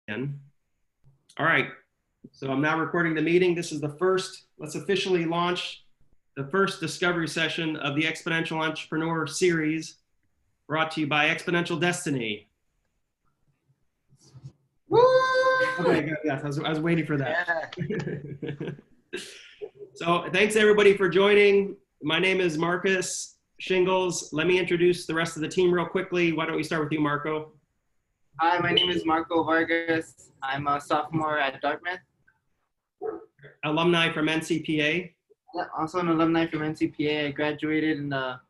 All right, so I'm now recording the meeting. This is the first, let's officially launch the first discovery session of the Exponential Entrepreneur Series brought to you by Exponential Destiny. Woo! Okay, good. Yes, I was waiting for that. Yeah. So thanks everybody for joining. My name is Marcus Shingles. Let me introduce the rest of the team real quickly. Why don't we start with you, Marco? Hi, my name is Marco Vargas. I'm a sophomore at Dartmouth. Alumni from NCPA. Also an alumni from NCPA. I graduated in the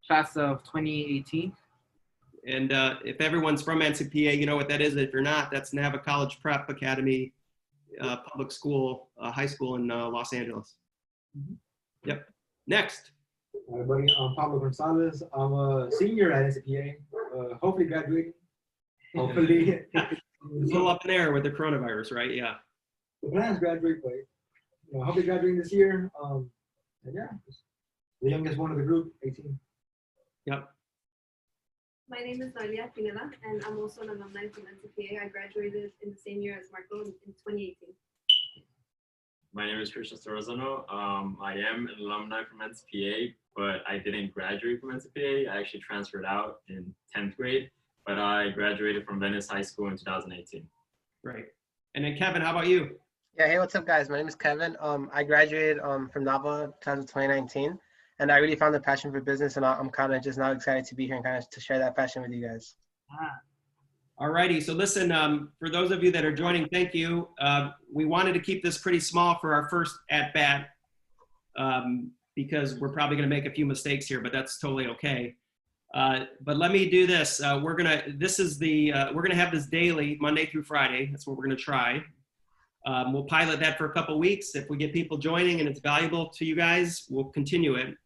class of 2018. And if everyone's from NCPA, you know what that is. If you're not, that's Nava College Prep Academy public school, high school in Los Angeles. Mm-hmm. Yep. Next. Hi, buddy. I'm Pablo Gonzalez. I'm a senior at NCPA. Hopefully graduating. Hopefully. It's a little up in the air with the coronavirus, right? Yeah. The plan is graduate, but hopefully graduating this year. And yeah, the youngest one of the group, 18. Yep. My name is Nadia Pineda, and I'm also an alumni from NCPA. I graduated in the same year as Marco in 2018. My name is Rossano. I am an alumni from NCPA, but I didn't graduate from NCPA. I actually transferred out in 10th grade, but I graduated from Venice High School in 2018. Right. And then Kevin, how about you? Yeah, hey, what's up, guys? My name is Kevin. I graduated from Nava class of 2019, and I really found the passion for business, and I'm kind of just now excited to be here and kind of to share that passion with you guys. All righty. So listen, for those of you that are joining, thank you. We wanted to keep this pretty small for our first at-bat because we're probably going to make a few mistakes here, but that's totally okay. But let me do this. We're going to have this daily, Monday through Friday. That's what we're going to try. We'll pilot that for a couple weeks. If we get people joining and it's valuable to you guys, we'll continue it.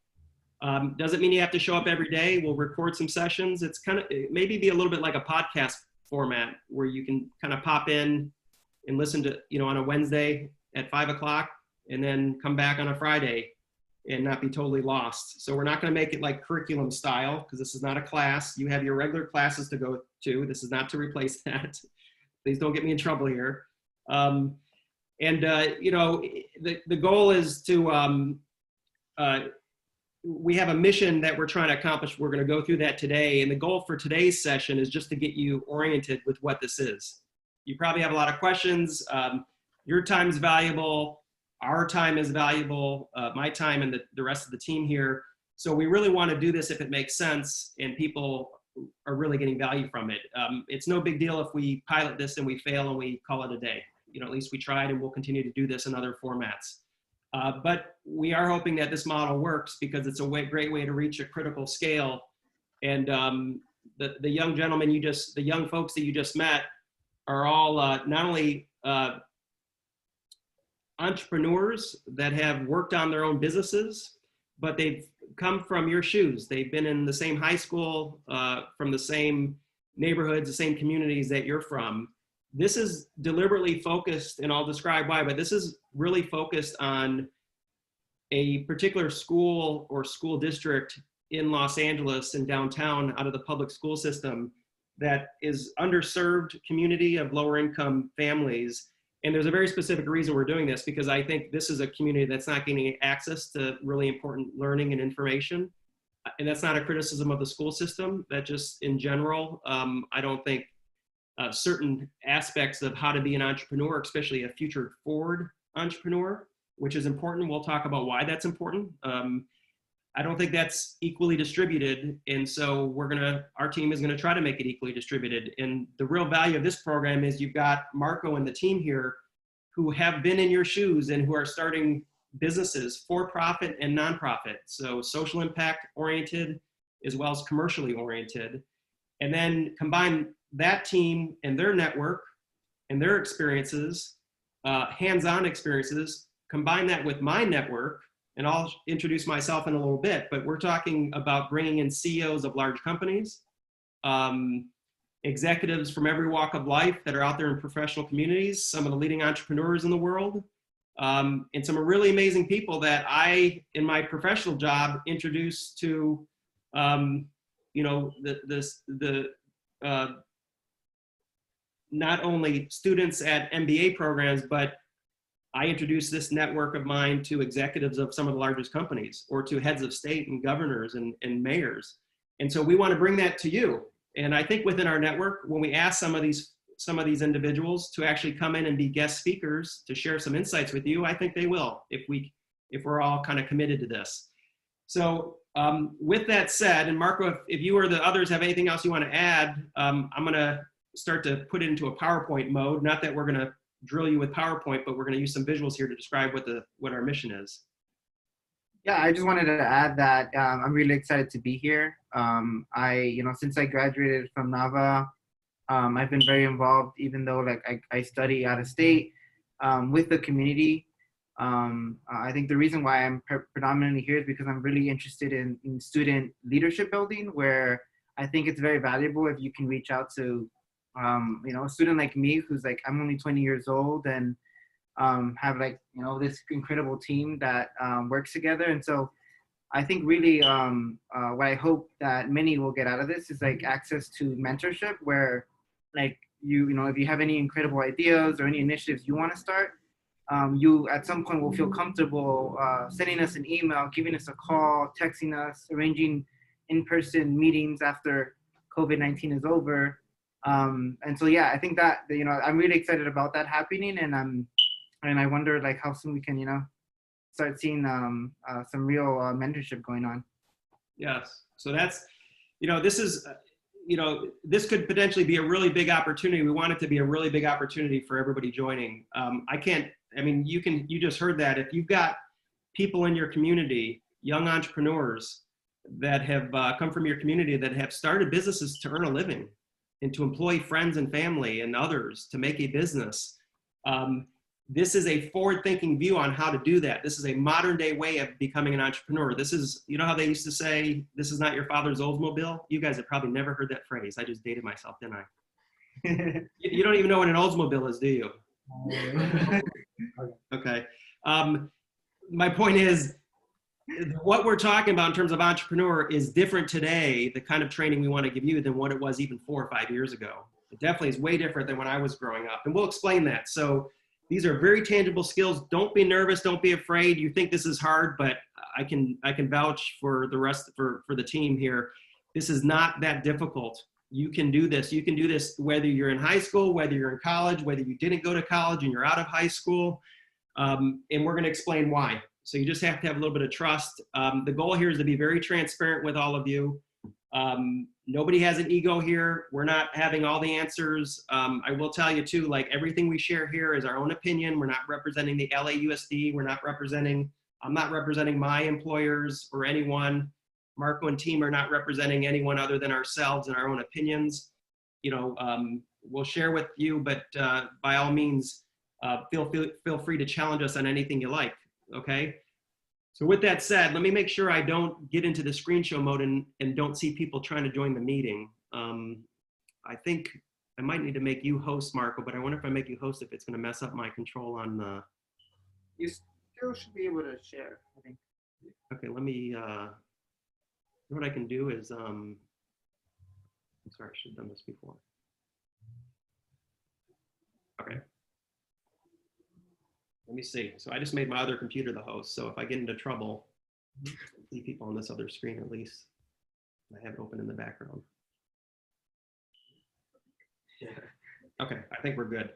Doesn't mean you have to show up every day. We'll record some sessions. It's maybe be a little bit like a podcast format where you can kind of pop in and listen to, on a Wednesday at 5 o'clock and then come back on a Friday and not be totally lost. So we're not going to make it like curriculum style because this is not a class. You have your regular classes to go to. This is not to replace that. Please don't get me in trouble here. The goal is to, we have a mission that we're trying to accomplish. We're going to go through that today. And the goal for today's session is just to get you oriented with what this is. You probably have a lot of questions. Your time's valuable. Our time is valuable. My time and the rest of the team here. So we really want to do this if it makes sense and people are really getting value from it. It's no big deal if we pilot this and we fail and we call it a day. At least we tried, and we'll continue to do this in other formats. But we are hoping that this model works because it's a great way to reach a critical scale. And the young gentlemen the young folks that you just met are all not only entrepreneurs that have worked on their own businesses, but they've come from your shoes. They've been in the same high school, from the same neighborhoods, the same communities that you're from. This is deliberately focused, and I'll describe why, but this is really focused on a particular school or school district in Los Angeles and downtown out of the public school system that is underserved community of lower income families. And there's a very specific reason we're doing this because I think this is a community that's not getting access to really important learning and information. And that's not a criticism of the school system. That just in general, I don't think certain aspects of how to be an entrepreneur, especially a future forward entrepreneur, which is important. We'll talk about why that's important. I don't think that's equally distributed. And so our team is gonna try to make it equally distributed. And the real value of this program is you've got Marco and the team here who have been in your shoes and who are starting businesses, for-profit and nonprofit. So social impact oriented as well as commercially oriented. And then combine that team and their network and their experiences, hands-on experiences, combine that with my network, and I'll introduce myself in a little bit, but we're talking about bringing in CEOs of large companies, executives from every walk of life that are out there in professional communities, some of the leading entrepreneurs in the world, and some really amazing people that I, in my professional job, introduce to, not only students at MBA programs, but I introduced this network of mine to executives of some of the largest companies, or to heads of state and governors and mayors. And so we want to bring that to you. And I think within our network, when we ask some of these individuals to actually come in and be guest speakers to share some insights with you, I think they will, if we're all kind of committed to this. So with that said, and Marco, if you or the others have anything else you want to add, I'm going to start to put it into a PowerPoint mode. Not that we're going to drill you with PowerPoint, but we're going to use some visuals here to describe what our mission is. Yeah, I just wanted to add that I'm really excited to be here. Since I graduated from Nava, I've been very involved, even though I study out of state, with the community. I think the reason why I'm predominantly here is because I'm really interested in student leadership building, where I think it's very valuable if you can reach out to, a student like me, who's I'm only 20 years old, and have this incredible team that works together. And so I think really what I hope that many will get out of this is access to mentorship, where if you have any incredible ideas or any initiatives you want to start, you at some point will feel comfortable sending us an email, giving us a call, texting us, arranging in-person meetings after COVID-19 is over. And so, yeah, I think that, I'm really excited about that happening. And I wonder how soon we can, start seeing some real mentorship going on. Yes. So that's, this is, this could potentially be a really big opportunity. We want it to be a really big opportunity for everybody joining. You just heard that. If you've got people in your community, young entrepreneurs that have come from your community that have started businesses to earn a living and to employ friends and family and others to make a business, this is a forward-thinking view on how to do that. This is a modern-day way of becoming an entrepreneur. This is, how they used to say, this is not your father's Oldsmobile? You guys have probably never heard that phrase. I just dated myself, didn't I? You don't even know what an Oldsmobile is, do you? Okay. My point is, what we're talking about in terms of entrepreneur is different today, the kind of training we want to give you, than what it was even 4 or 5 years ago. It definitely is way different than when I was growing up. And we'll explain that. So these are very tangible skills. Don't be nervous. Don't be afraid. You think this is hard, but I can vouch for the rest, for the team here. This is not that difficult. You can do this. You can do this whether you're in high school, whether you're in college, whether you didn't go to college and you're out of high school. And we're going to explain why. So you just have to have a little bit of trust. The goal here is to be very transparent with all of you. Nobody has an ego here. We're not having all the answers. I will tell you too, everything we share here is our own opinion. We're not representing the LAUSD. I'm not representing my employers or anyone. Marco and team are not representing anyone other than ourselves and our own opinions. We'll share with you, but by all means, feel free to challenge us on anything you like, okay? So with that said, let me make sure I don't get into the screen show mode and don't see people trying to join the meeting. I think I might need to make you host, Marco, but I wonder if I make you host, if it's going to mess up my control on the... You still should be able to share, I think. Okay, let me, what I can do is, I'm sorry, I should have done this before. Okay. Let me see. So I just made my other computer the host. So if I get into trouble, I see people on this other screen at least. I have it open in the background. Okay, I think we're good.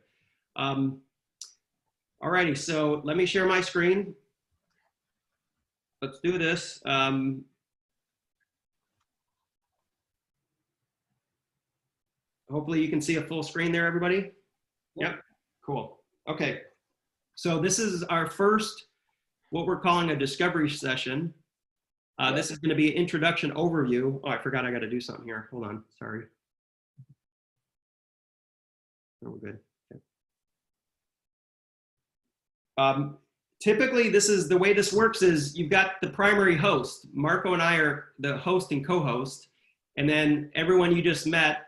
Alrighty, so let me share my screen. Let's do this. Hopefully you can see a full screen there, everybody. Yep, cool. Okay. So this is our first, what we're calling a discovery session. This is going to be an introduction overview. Oh, I forgot I got to do something here. Hold on, sorry. Oh, we're good. Okay. Typically, this is the way this works is you've got the primary host. Marco and I are the host and co-host. And then everyone you just met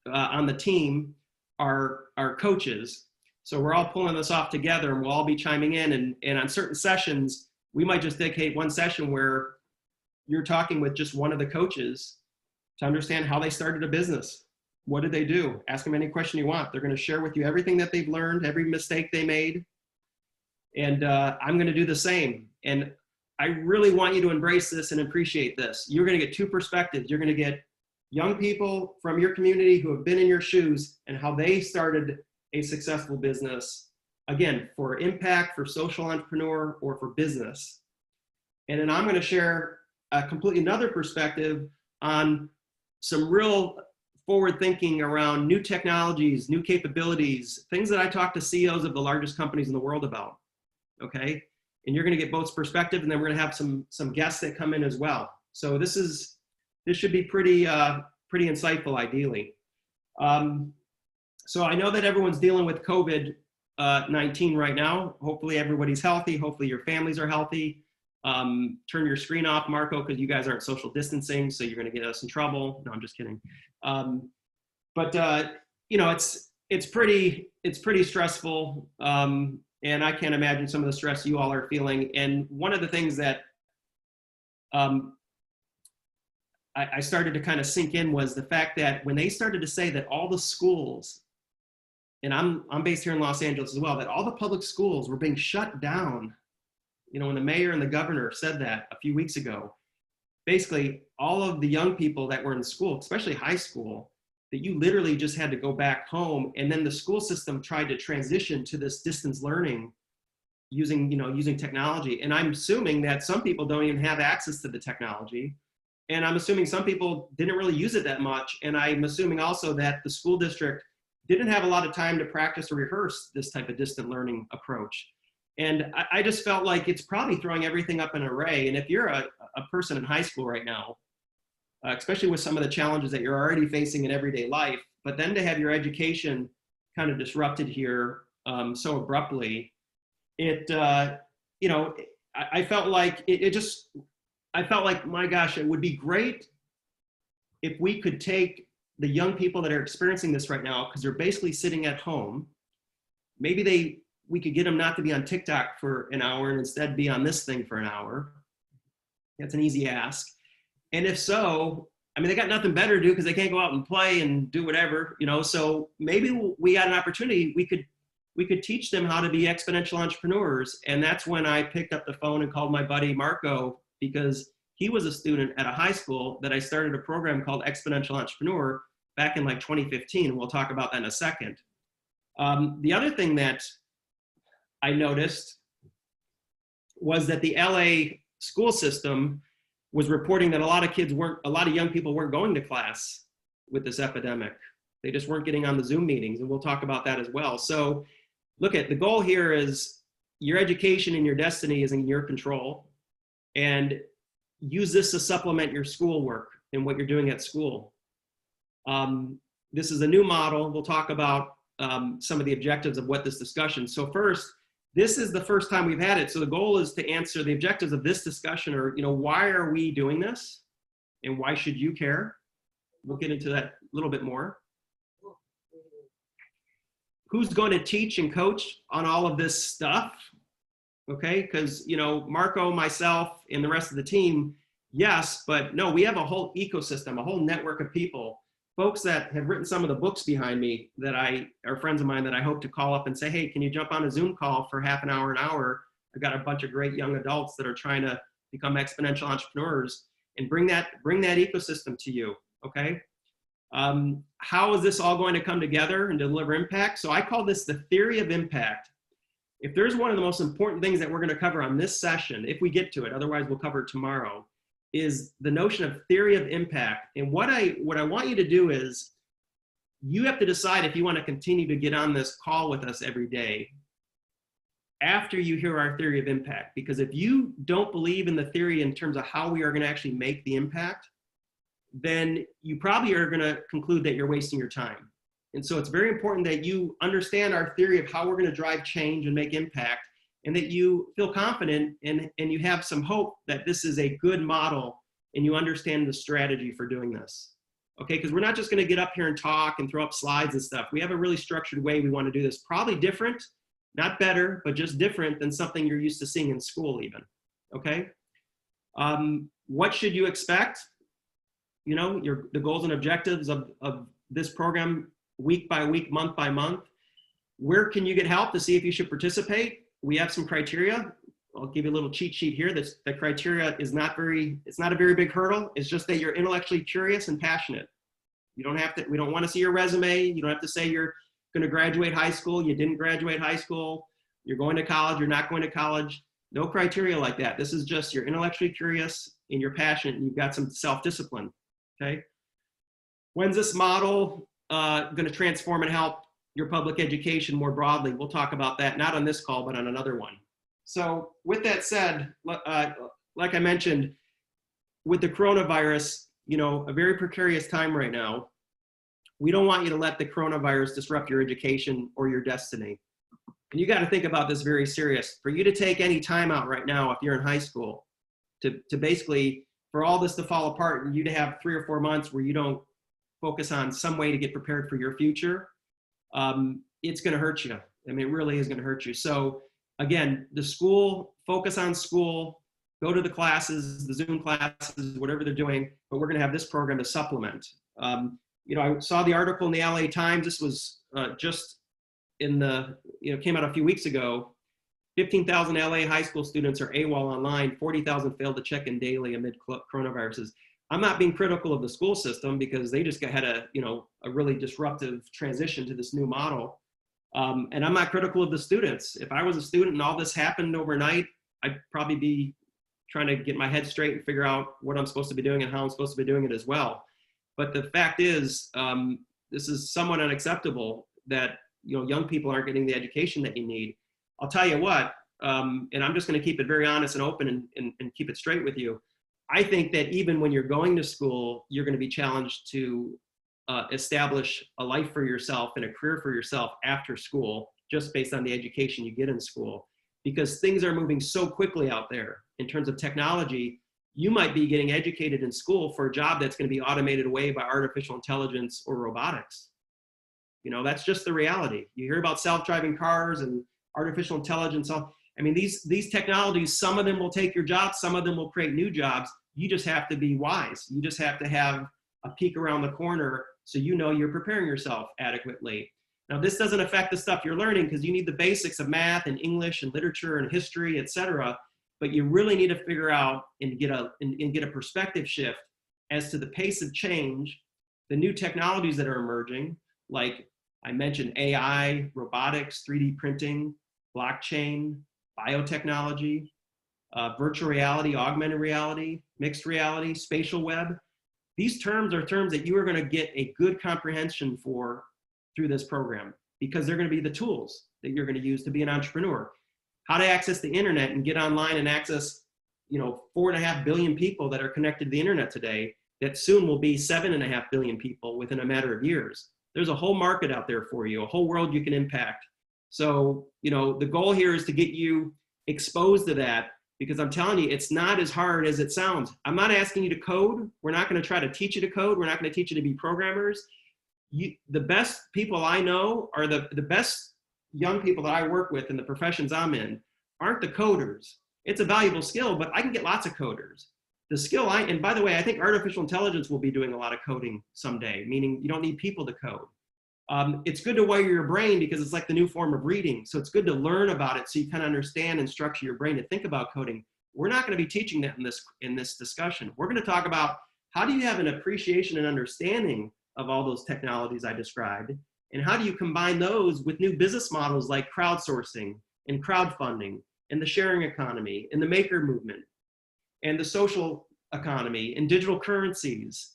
on the team are coaches. So we're all pulling this off together and we'll all be chiming in. And on certain sessions, we might just dedicate one session where you're talking with just one of the coaches to understand how they started a business what did they do? Ask them any question you want. They're going to share with you everything that they've learned, every mistake they made. And I'm going to do the same. And I really want you to embrace this and appreciate this. You're going to get two perspectives. You're going to get young people from your community who have been in your shoes and how they started a successful business, again, for impact, for social entrepreneur, or for business. And then I'm going to share a completely another perspective on some real forward thinking around new technologies, new capabilities, things that I talk to CEOs of the largest companies in the world about, okay? And you're gonna get both perspective, and then we're gonna have some guests that come in as well. So this should be pretty insightful, ideally. So I know that everyone's dealing with COVID-19 right now. Hopefully everybody's healthy. Hopefully your families are healthy. Turn your screen off, Marco, because you guys aren't social distancing, so you're going to get us in trouble. No, I'm just kidding. You know, it's pretty stressful, and I can't imagine some of the stress you all are feeling. And one of the things that I started to kind of sink in was the fact that when they started to say that all the schools, and I'm based here in Los Angeles as well, that all the public schools were being shut down. You know, when the mayor and the governor said that a few weeks ago, basically all of the young people that were in school, especially high school, that you literally just had to go back home, and then the school system tried to transition to this distance learning using technology. And I'm assuming that some people don't even have access to the technology. And I'm assuming some people didn't really use it that much. And I'm assuming also that the school district didn't have a lot of time to practice or rehearse this type of distant learning approach. And I just felt like it's probably throwing everything up in an array. And if you're a person in high school right now, especially with some of the challenges that you're already facing in everyday life, but then to have your education kind of disrupted here so abruptly, I felt like I felt like, my gosh, it would be great if we could take the young people that are experiencing this right now, because they're basically sitting at home. Maybe we could get them not to be on TikTok for an hour and instead be on this thing for an hour. That's an easy ask. And if so, I mean, they got nothing better to do because they can't go out and play and do whatever, so maybe we got an opportunity. We could teach them how to be exponential entrepreneurs. And that's when I picked up the phone and called my buddy Marco, because he was a student at a high school that I started a program called Exponential Entrepreneur back in like 2015. We'll talk about that in a second. The other thing that I noticed was that the LA school system was reporting that a lot of young people weren't going to class with this epidemic. They just weren't getting on the Zoom meetings, and we'll talk about that as well. So look, at the goal here is your education and your destiny is in your control, and use this to supplement your schoolwork and what you're doing at school. This is a new model. We'll talk about some of the objectives of what this discussion. So first, this is the first time we've had it. So the goal is to answer the objectives of this discussion, or, why are we doing this and why should you care? We'll get into that a little bit more. Who's going to teach and coach on all of this stuff? Okay, because, Marco, myself, and the rest of the team, yes, but no, we have a whole ecosystem, a whole network of people, folks that have written some of the books behind me that are friends of mine that I hope to call up and say, hey, can you jump on a Zoom call for half an hour? I've got a bunch of great young adults that are trying to become exponential entrepreneurs, and bring that ecosystem to you, okay? How is this all going to come together and deliver impact? So I call this the theory of impact. If there's one of the most important things that we're going to cover on this session, if we get to it, otherwise we'll cover it tomorrow, is the notion of theory of impact. And what I want you to do is, you have to decide if you want to continue to get on this call with us every day after you hear our theory of impact. Because if you don't believe in the theory in terms of how we are going to actually make the impact, then you probably are going to conclude that you're wasting your time. And so it's very important that you understand our theory of how we're going to drive change and make impact, and that you feel confident and you have some hope that this is a good model and you understand the strategy for doing this. Okay, because we're not just going to get up here and talk and throw up slides and stuff. We have a really structured way we want to do this. Probably different, not better, but just different than something you're used to seeing in school even. Okay, what should you expect? The goals and objectives of this program week by week, month by month. Where can you get help to see if you should participate? We have some criteria. I'll give you a little cheat sheet here. The criteria is it's not a very big hurdle. It's just that you're intellectually curious and passionate. You don't have to, we don't want to see your resume. You don't have to say you're going to graduate high school. You didn't graduate high school. You're going to college. You're not going to college. No criteria like that. This is just you're intellectually curious and you're passionate and you've got some self-discipline, okay? When's this model going to transform and help your public education more broadly? We'll talk about that, not on this call, but on another one. So with that said, like I mentioned, with the coronavirus, you know, a very precarious time right now. We don't want you to let the coronavirus disrupt your education or your destiny. And you got to think about this very serious. For you to take any time out right now, if you're in high school, to basically, for all this to fall apart and you to have 3 or 4 months where you don't focus on some way to get prepared for your future, it's going to hurt you. I mean, it really is going to hurt you. So again, the school, focus on school, go to the classes, the Zoom classes, whatever they're doing, but we're going to have this program to supplement. You know, I saw the article in the LA Times. This was just in the, you know, came out a few weeks ago. 15,000 LA high school students are AWOL online, 40,000 failed to check in daily amid coronaviruses. I'm not being critical of the school system because they just had a, you know, a really disruptive transition to this new model. And I'm not critical of the students. If I was a student and all this happened overnight, I'd probably be trying to get my head straight and figure out what I'm supposed to be doing and how I'm supposed to be doing it as well. But the fact is, this is somewhat unacceptable that, you know, young people aren't getting the education that you need. I'll tell you what, and I'm just going to keep it very honest and open and keep it straight with you. I think that even when you're going to school, you're going to be challenged to establish a life for yourself and a career for yourself after school, just based on the education you get in school. Because things are moving so quickly out there in terms of technology. You might be getting educated in school for a job that's going to be automated away by artificial intelligence or robotics. You know, that's just the reality. You hear about self-driving cars and artificial intelligence. I mean, these technologies, some of them will take your job, some of them will create new jobs. You just have to be wise. You just have to have a peek around the corner so you know you're preparing yourself adequately. Now, this doesn't affect the stuff you're learning because you need the basics of math and English and literature and history, etc. But you really need to figure out and get a perspective shift as to the pace of change, the new technologies that are emerging, like I mentioned AI, robotics, 3D printing, blockchain, biotechnology, virtual reality, augmented reality, mixed reality, spatial web. These terms are terms that you are going to get a good comprehension for through this program because they're going to be the tools that you're going to use to be an entrepreneur. How to access the internet and get online and access, you know, 4.5 billion people that are connected to the internet today, that soon will be 7.5 billion people within a matter of years. There's a whole market out there for you, a whole world you can impact. So, you know, the goal here is to get you exposed to that because I'm telling you, it's not as hard as it sounds. I'm not asking you to code. We're not going to try to teach you to code. We're not going to teach you to be programmers. The best people I know are the best young people that I work with in the professions I'm in aren't the coders. It's a valuable skill, but I can get lots of coders. The skill and by the way, I think artificial intelligence will be doing a lot of coding someday, meaning you don't need people to code. It's good to wire your brain because it's like the new form of reading. So it's good to learn about it so you kind of understand and structure your brain to think about coding. We're not going to be teaching that in this discussion. We're going to talk about how do you have an appreciation and understanding of all those technologies I described, and how do you combine those with new business models like crowdsourcing and crowdfunding and the sharing economy and the maker movement and the social economy and digital currencies,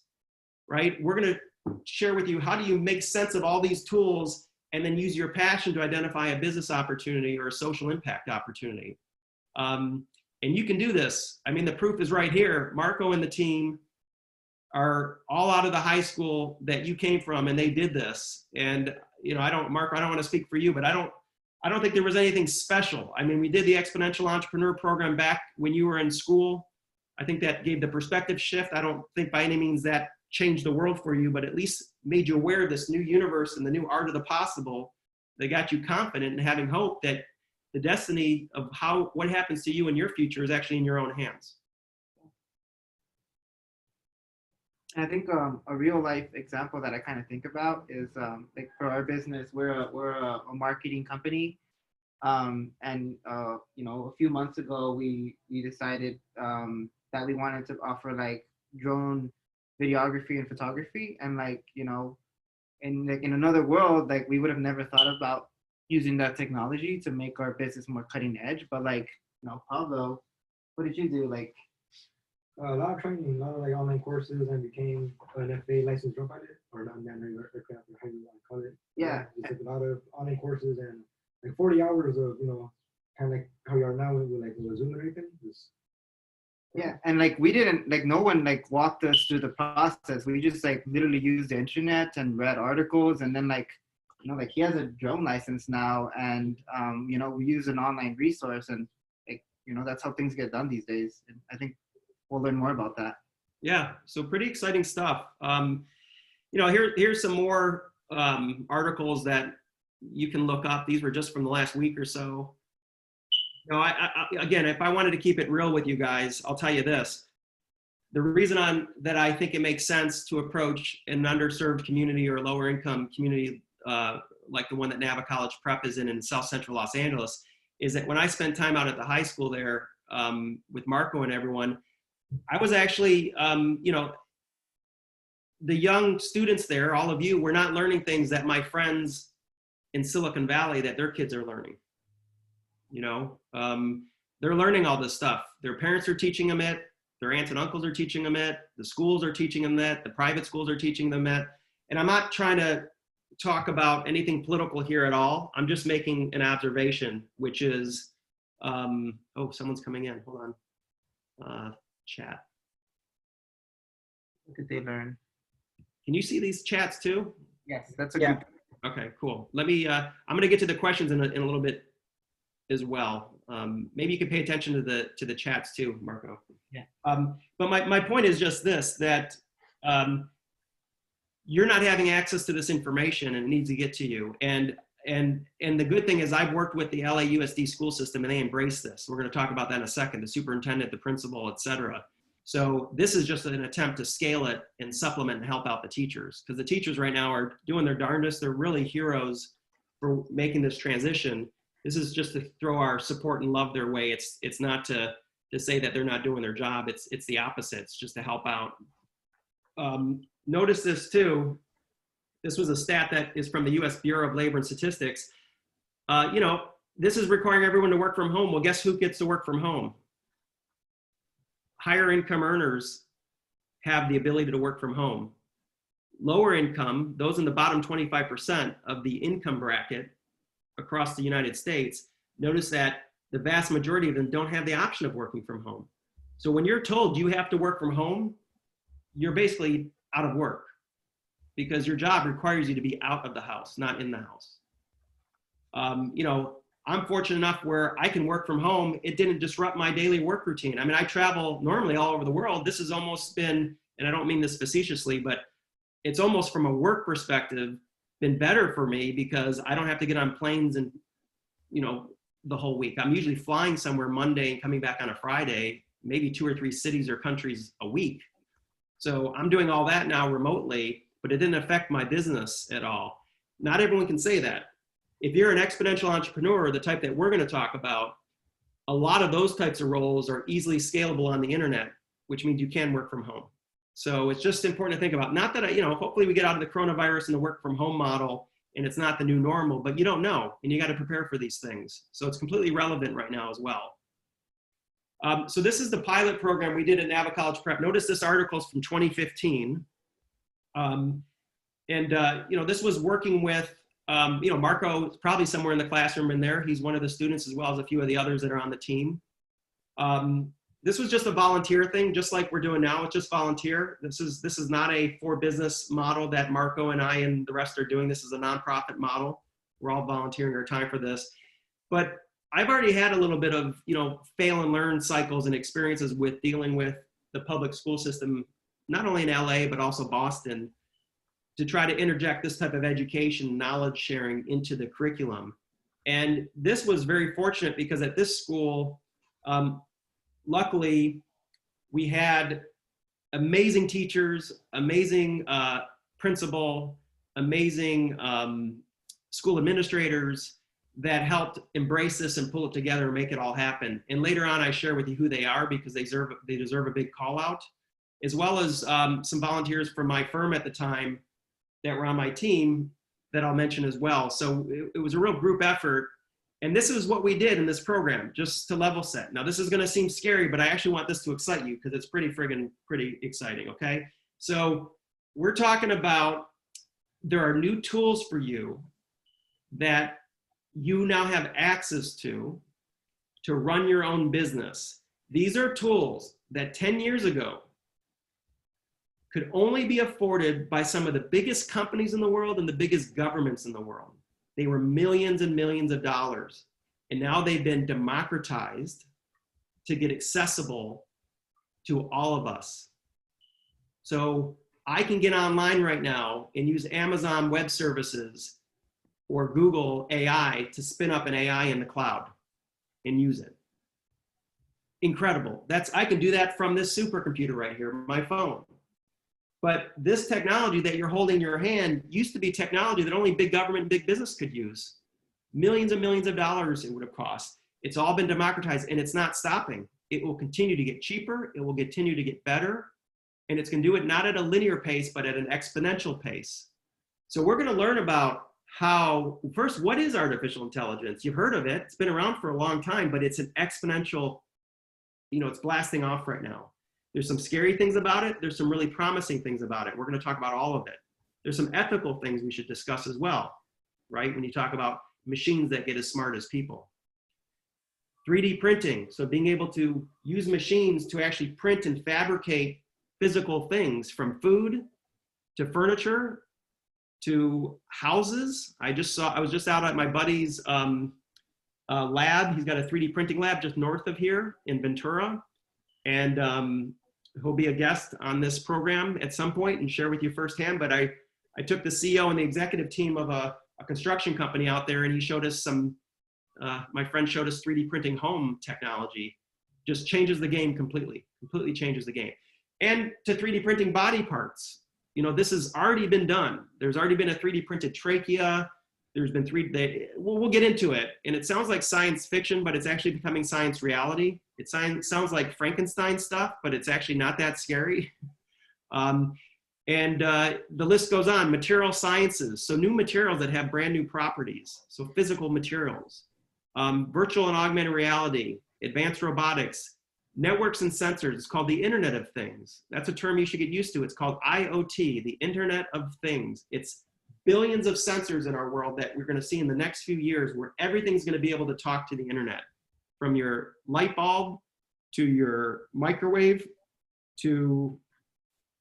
right? We're going to share with you how do you make sense of all these tools and then use your passion to identify a business opportunity or a social impact opportunity. And you can do this. I mean, the proof is right here. Marco and the team are all out of the high school that you came from, and they did this. And, you know, Marco, I don't want to speak for you, but I don't think there was anything special. I mean, we did the Exponential Entrepreneur Program back when you were in school. I think that gave the perspective shift. I don't think by any means that changed the world for you, but at least made you aware of this new universe and the new art of the possible that got you confident and having hope that the destiny of what happens to you in your future is actually in your own hands. I think a real life example that I kind of think about is like for our business, we're a marketing company, and you know, a few months ago we decided that we wanted to offer like drone videography and photography, and like you know, in another world, like we would have never thought about using that technology to make our business more cutting edge. But like you know, Pablo, what did you do? Like A lot of training, a lot of like online courses, and became an FAA licensed drone pilot, or non-manned aircraft, or how you want to call it. yeah, Just like a lot of online courses and like 40 hours of, you know, kind of like how you are now with like with Zoom and everything. Just, yeah, and like we didn't like no one like walked us through the process. We just like literally used the internet and read articles, and then like you know like he has a drone license now, and you know we use an online resource, and like you know that's how things get done these days. And I think we'll learn more about that. Yeah, so pretty exciting stuff. You know, here's some more articles that you can look up. These were just from the last week or so. You know, again, if I wanted to keep it real with you guys, I'll tell you this. The reason that I think it makes sense to approach an underserved community or lower income community like the one that Nava College Prep is in South Central Los Angeles is that when I spent time out at the high school there with Marco and everyone, I was actually, you know, the young students there, all of you, were not learning things that my friends in Silicon Valley that their kids are learning. You know, they're learning all this stuff. Their parents are teaching them it. Their aunts and uncles are teaching them it. The schools are teaching them that. The private schools are teaching them it. And I'm not trying to talk about anything political here at all. I'm just making an observation, which is, oh, someone's coming in. Hold on. Chat. What did they learn? Can you see these chats too? Yes, that's a Yeah. good. Okay, cool. Let me, I'm going to get to the questions in a little bit as well. Maybe you can pay attention to the chats too, Marco. Yeah. But my point is just this, that you're not having access to this information and it needs to get to you. And the good thing is I've worked with the LAUSD school system and they embrace this. We're going to talk about that in a second, the superintendent, the principal, et cetera. So this is just an attempt to scale it and supplement and help out the teachers, because the teachers right now are doing their darndest. They're really heroes for making this transition. This is just to throw our support and love their way. It's not to say that they're not doing their job. It's the opposite. It's just to help out. Notice this too. This was a stat that is from the U.S. Bureau of Labor and Statistics. You know, this is requiring everyone to work from home. Well, guess who gets to work from home? Higher income earners have the ability to work from home. Lower income, those in the bottom 25% of the income bracket across the United States, notice that the vast majority of them don't have the option of working from home. So when you're told you have to work from home, you're basically out of work because your job requires you to be out of the house, not in the house. You know, I'm fortunate enough where I can work from home. It didn't disrupt my daily work routine. I mean, I travel normally all over the world. This has almost been, and I don't mean this facetiously, but it's almost from a work perspective been better for me because I don't have to get on planes and, you know, the whole week. I'm usually flying somewhere Monday and coming back on a Friday, maybe 2 or 3 cities or countries a week. So I'm doing all that now remotely, but it didn't affect my business at all. Not everyone can say that. If you're an exponential entrepreneur, the type that we're going to talk about, a lot of those types of roles are easily scalable on the internet, which means you can work from home. So it's just important to think about. Not that, you know, hopefully we get out of the coronavirus and the work from home model and it's not the new normal, but you don't know and you got to prepare for these things. So it's completely relevant right now as well. So this is the pilot program we did at Nava College Prep. Notice this article is from 2015. You know, this was working with, you know, Marco is probably somewhere in the classroom in there. He's one of the students as well as a few of the others that are on the team. This was just a volunteer thing, just like we're doing now. It's just volunteer. This is not a for business model that Marco and I and the rest are doing. This is a nonprofit model. We're all volunteering our time for this. But I've already had a little bit of, you know, fail and learn cycles and experiences with dealing with the public school system, not only in LA, but also Boston, to try to interject this type of education, knowledge sharing into the curriculum. And this was very fortunate because at this school, luckily we had amazing teachers, amazing principal, amazing school administrators that helped embrace this and pull it together and make it all happen. And later on, I share with you who they are because they deserve a big call out, as well as some volunteers from my firm at the time that were on my team that I'll mention as well. So it was a real group effort. And this is what we did in this program, just to level set. Now, this is gonna seem scary, but I actually want this to excite you because it's pretty exciting, okay? So we're talking about, there are new tools for you that you now have access to run your own business. These are tools that 10 years ago could only be afforded by some of the biggest companies in the world and the biggest governments in the world. They were millions and millions of dollars. And now they've been democratized to get accessible to all of us. So I can get online right now and use Amazon Web Services or Google AI to spin up an AI in the cloud and use it. Incredible. I can do that from this supercomputer right here, my phone. But this technology that you're holding in your hand used to be technology that only big government and big business could use. Millions and millions of dollars it would have cost. It's all been democratized and it's not stopping. It will continue to get cheaper. It will continue to get better. And it's going to do it not at a linear pace, but at an exponential pace. So we're going to learn about how, first, what is artificial intelligence? You've heard of it. It's been around for a long time, but it's an exponential, it's blasting off right now. There's some scary things about it. There's some really promising things about it. We're going to talk about all of it. There's some ethical things we should discuss as well, right? When you talk about machines that get as smart as people. 3D printing, so being able to use machines to actually print and fabricate physical things, from food to furniture to houses. I was just out at my buddy's lab. He's got a 3D printing lab just north of here in Ventura. And he'll be a guest on this program at some point and share with you firsthand. But I took the CEO and the executive team of a construction company out there, and he showed us my friend showed us 3D printing home technology. Just changes the game completely changes the game. And to 3D printing body parts. This has already been done. There's already been a 3D printed trachea. There's been we'll get into it. And it sounds like science fiction, but it's actually becoming science reality. It sounds like Frankenstein stuff, but it's actually not that scary. The list goes on. Material sciences, so new materials that have brand new properties. So physical materials, virtual and augmented reality, advanced robotics, networks and sensors. It's called the Internet of Things. That's a term you should get used to. It's called IoT, the Internet of Things. It's billions of sensors in our world that we're going to see in the next few years, where everything's going to be able to talk to the internet, from your light bulb to your microwave to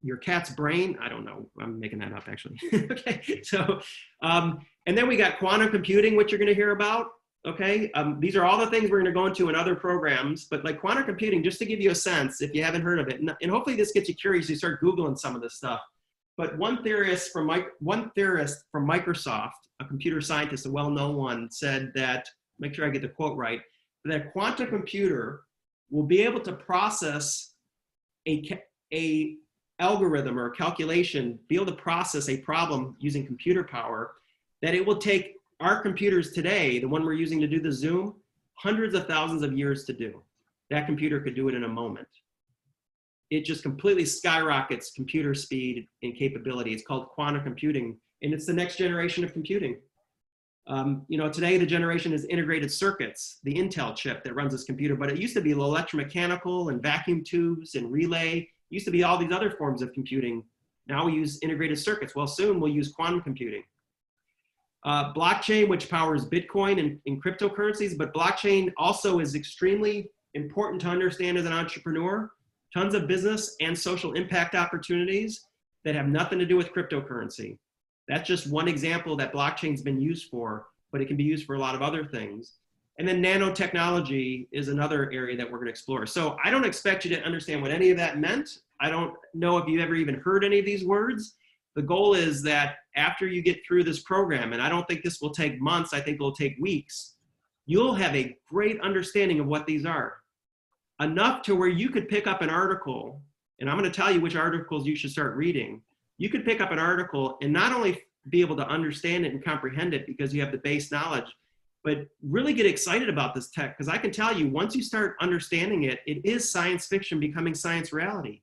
your cat's brain. I don't know. I'm making that up, actually. Okay. So, and then we got quantum computing, which you're going to hear about. Okay. These are all the things we're going to go into in other programs, but like quantum computing, just to give you a sense, if you haven't heard of it, and hopefully this gets you curious, you start Googling some of this stuff. But one theorist from Microsoft, a computer scientist, a well-known one, said that, make sure I get the quote right, that a quantum computer will be able to process a algorithm or a calculation, be able to process a problem using computer power, that it will take our computers today, the one we're using to do the Zoom, hundreds of thousands of years to do. That computer could do it in a moment. It just completely skyrockets computer speed and capability. It's called quantum computing, and it's the next generation of computing. Today the generation is integrated circuits, the Intel chip that runs this computer, but it used to be electromechanical and vacuum tubes and relay. It used to be all these other forms of computing. Now we use integrated circuits. Well, soon we'll use quantum computing. Blockchain, which powers Bitcoin and cryptocurrencies, but blockchain also is extremely important to understand as an entrepreneur. Tons of business and social impact opportunities that have nothing to do with cryptocurrency. That's just one example that blockchain's been used for, but it can be used for a lot of other things. And then nanotechnology is another area that we're going to explore. So I don't expect you to understand what any of that meant. I don't know if you ever even heard any of these words. The goal is that after you get through this program, and I don't think this will take months, I think it'll take weeks, you'll have a great understanding of what these are. Enough to where you could pick up an article And I'm going to tell you which articles you should start reading. You could pick up an article and not only be able to understand it and comprehend it because you have the base knowledge, but really get excited about this tech. Because I can tell you, once you start understanding it, it is science fiction becoming science reality.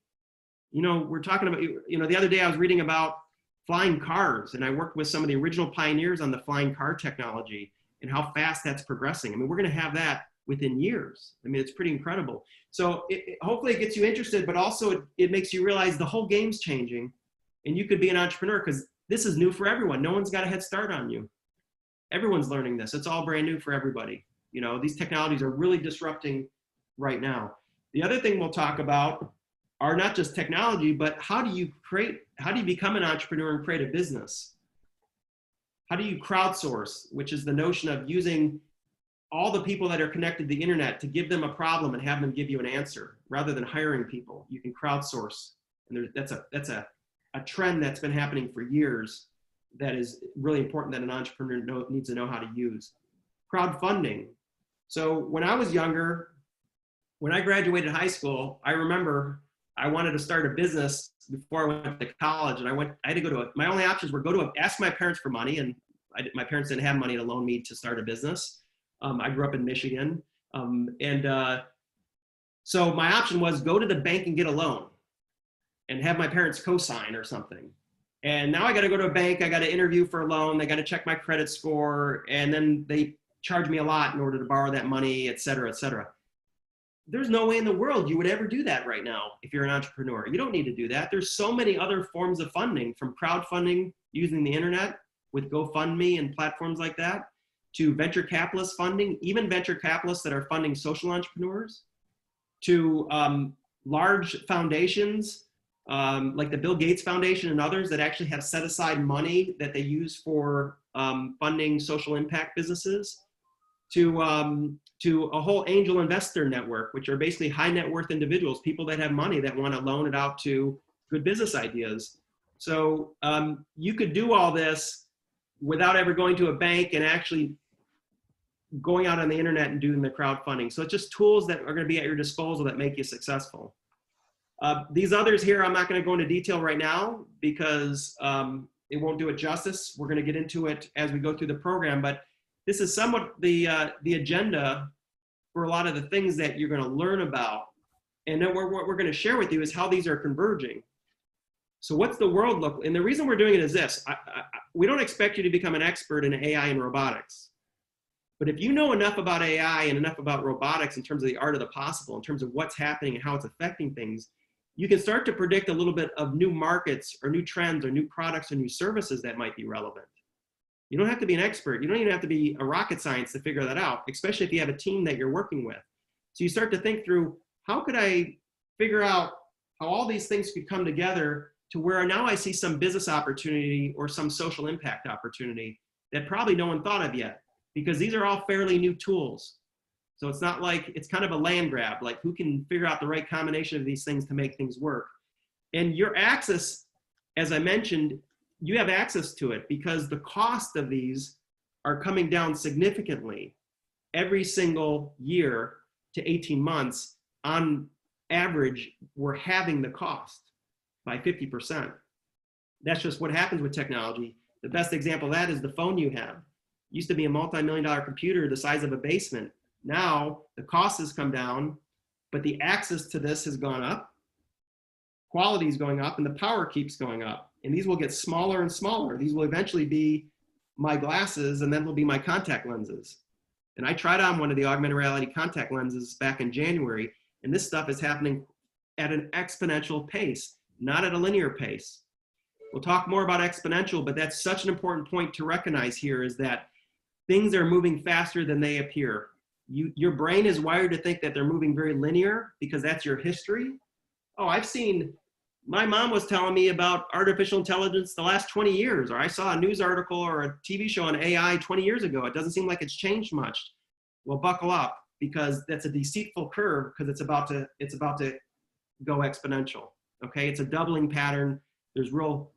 You know, we're talking about, you know, the other day I was reading about flying cars, and I worked with some of the original pioneers on the flying car technology and how fast that's progressing. I mean, we're going to have that within years. I mean, it's pretty incredible. So hopefully it gets you interested, but also it makes you realize the whole game's changing, and you could be an entrepreneur because this is new for everyone. No one's got a head start on you. Everyone's learning this. It's all brand new for everybody. You know, these technologies are really disrupting right now. The other thing we'll talk about are not just technology, but how do you become an entrepreneur and create a business? How do you crowdsource, which is the notion of using all the people that are connected to the internet to give them a problem and have them give you an answer rather than hiring people. You can crowdsource. And that's a trend that's been happening for years that is really important that an entrepreneur needs to know how to use. Crowdfunding. So when I was younger, when I graduated high school, I remember I wanted to start a business before I went to college, and I had to go to my only options were ask my parents for money, and my parents didn't have money to loan me to start a business. I grew up in Michigan, so my option was go to the bank and get a loan and have my parents co-sign or something. And now I got to go to a bank, I got to interview for a loan, they got to check my credit score, and then they charge me a lot in order to borrow that money, et cetera, et cetera. There's no way in the world you would ever do that right now if you're an entrepreneur. You don't need to do that. There's so many other forms of funding, from crowdfunding using the internet with GoFundMe and platforms like that, to venture capitalist funding, even venture capitalists that are funding social entrepreneurs, to large foundations like the Bill Gates Foundation and others that actually have set aside money that they use for funding social impact businesses, to a whole angel investor network, which are basically high net worth individuals, people that have money that want to loan it out to good business ideas. So you could do all this without ever going to a bank and actually going out on the internet and doing the crowdfunding. So it's just tools that are going to be at your disposal that make you successful. These others here, I'm not going to go into detail right now because it won't do it justice. We're going to get into it as we go through the program, but this is somewhat the agenda for a lot of the things that you're going to learn about. And then what we're going to share with you is how these are converging. So what's the world look? And the reason we're doing it is this. We don't expect you to become an expert in AI and robotics. But if you know enough about AI and enough about robotics in terms of the art of the possible, in terms of what's happening and how it's affecting things, you can start to predict a little bit of new markets or new trends or new products or new services that might be relevant. You don't have to be an expert. You don't even have to be a rocket science to figure that out, especially if you have a team that you're working with. So you start to think through, how could I figure out how all these things could come together to where now I see some business opportunity or some social impact opportunity that probably no one thought of yet, because these are all fairly new tools. So it's not like it's kind of a land grab, like who can figure out the right combination of these things to make things work. And your access, as I mentioned, you have access to it because the cost of these are coming down significantly every single year to 18 months. On average, we're halving the cost by 50%. That's just what happens with technology. The best example of that is the phone you have. Used to be a multi-million-dollar computer the size of a basement. Now the cost has come down, but the access to this has gone up. Quality is going up and the power keeps going up. And these will get smaller and smaller. These will eventually be my glasses and then will be my contact lenses. And I tried on one of the augmented reality contact lenses back in January, and this stuff is happening at an exponential pace, not at a linear pace. We'll talk more about exponential, but that's such an important point to recognize here, is that things are moving faster than they appear. Your brain is wired to think that they're moving very linear because that's your history. Oh, my mom was telling me about artificial intelligence the last 20 years, or I saw a news article or a TV show on AI 20 years ago. It doesn't seem like it's changed much. Well, buckle up, because that's a deceitful curve, because it's about to go exponential. Okay, it's a doubling pattern. There's real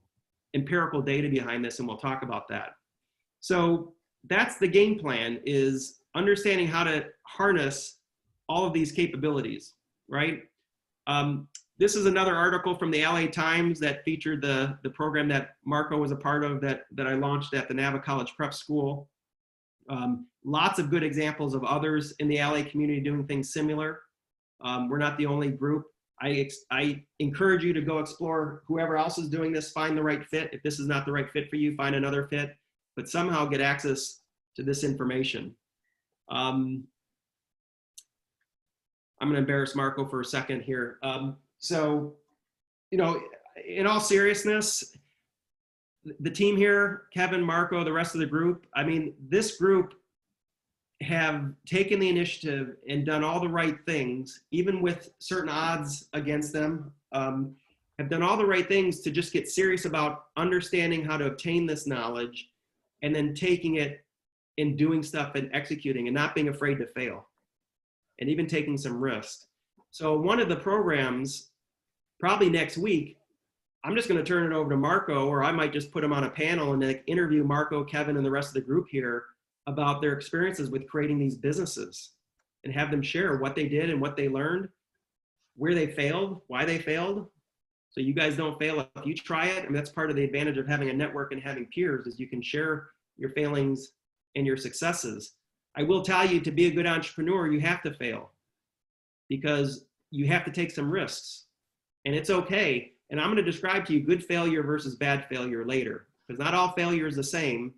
empirical data behind this, and we'll talk about that. So that's the game plan, is understanding how to harness all of these capabilities, right? This is another article from the LA Times that featured the program that Marco was a part of that I launched at the Nava College Prep School. Lots of good examples of others in the LA community doing things similar. We're not the only group. I encourage you to go explore whoever else is doing this, find the right fit. If this is not the right fit for you, find another fit, but somehow get access to this information. I'm gonna embarrass Marco for a second here. So, you know, in all seriousness, the team here, Kevin, Marco, the rest of the group, I mean, this group have taken the initiative and done all the right things, even with certain odds against them, have done all the right things to just get serious about understanding how to obtain this knowledge and then taking it and doing stuff and executing and not being afraid to fail and even taking some risks. So one of the programs, probably next week, I'm just going to turn it over to Marco, or I might just put him on a panel and like interview Marco, Kevin, and the rest of the group here about their experiences with creating these businesses and have them share what they did and what they learned, where they failed, why they failed. So you guys don't fail if you try it. And that's part of the advantage of having a network and having peers is you can share your failings and your successes. I will tell you, to be a good entrepreneur, you have to fail because you have to take some risks, and it's okay. And I'm going to describe to you good failure versus bad failure later, because not all failure is the same,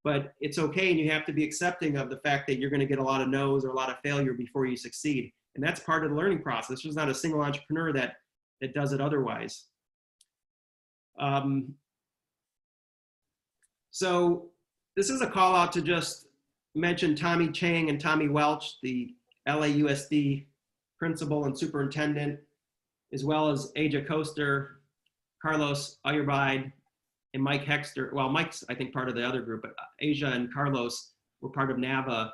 but it's okay. And you have to be accepting of the fact that you're going to get a lot of no's or a lot of failure before you succeed. And that's part of the learning process. There's not a single entrepreneur that does it otherwise. So this is a call out to just mention Tommy Chang and Tommy Welch, the LAUSD principal and superintendent, as well as Aja Koster, Carlos Ayurbide, and Mike Hexter. Well, Mike's, I think, part of the other group, but Aja and Carlos were part of NAVA.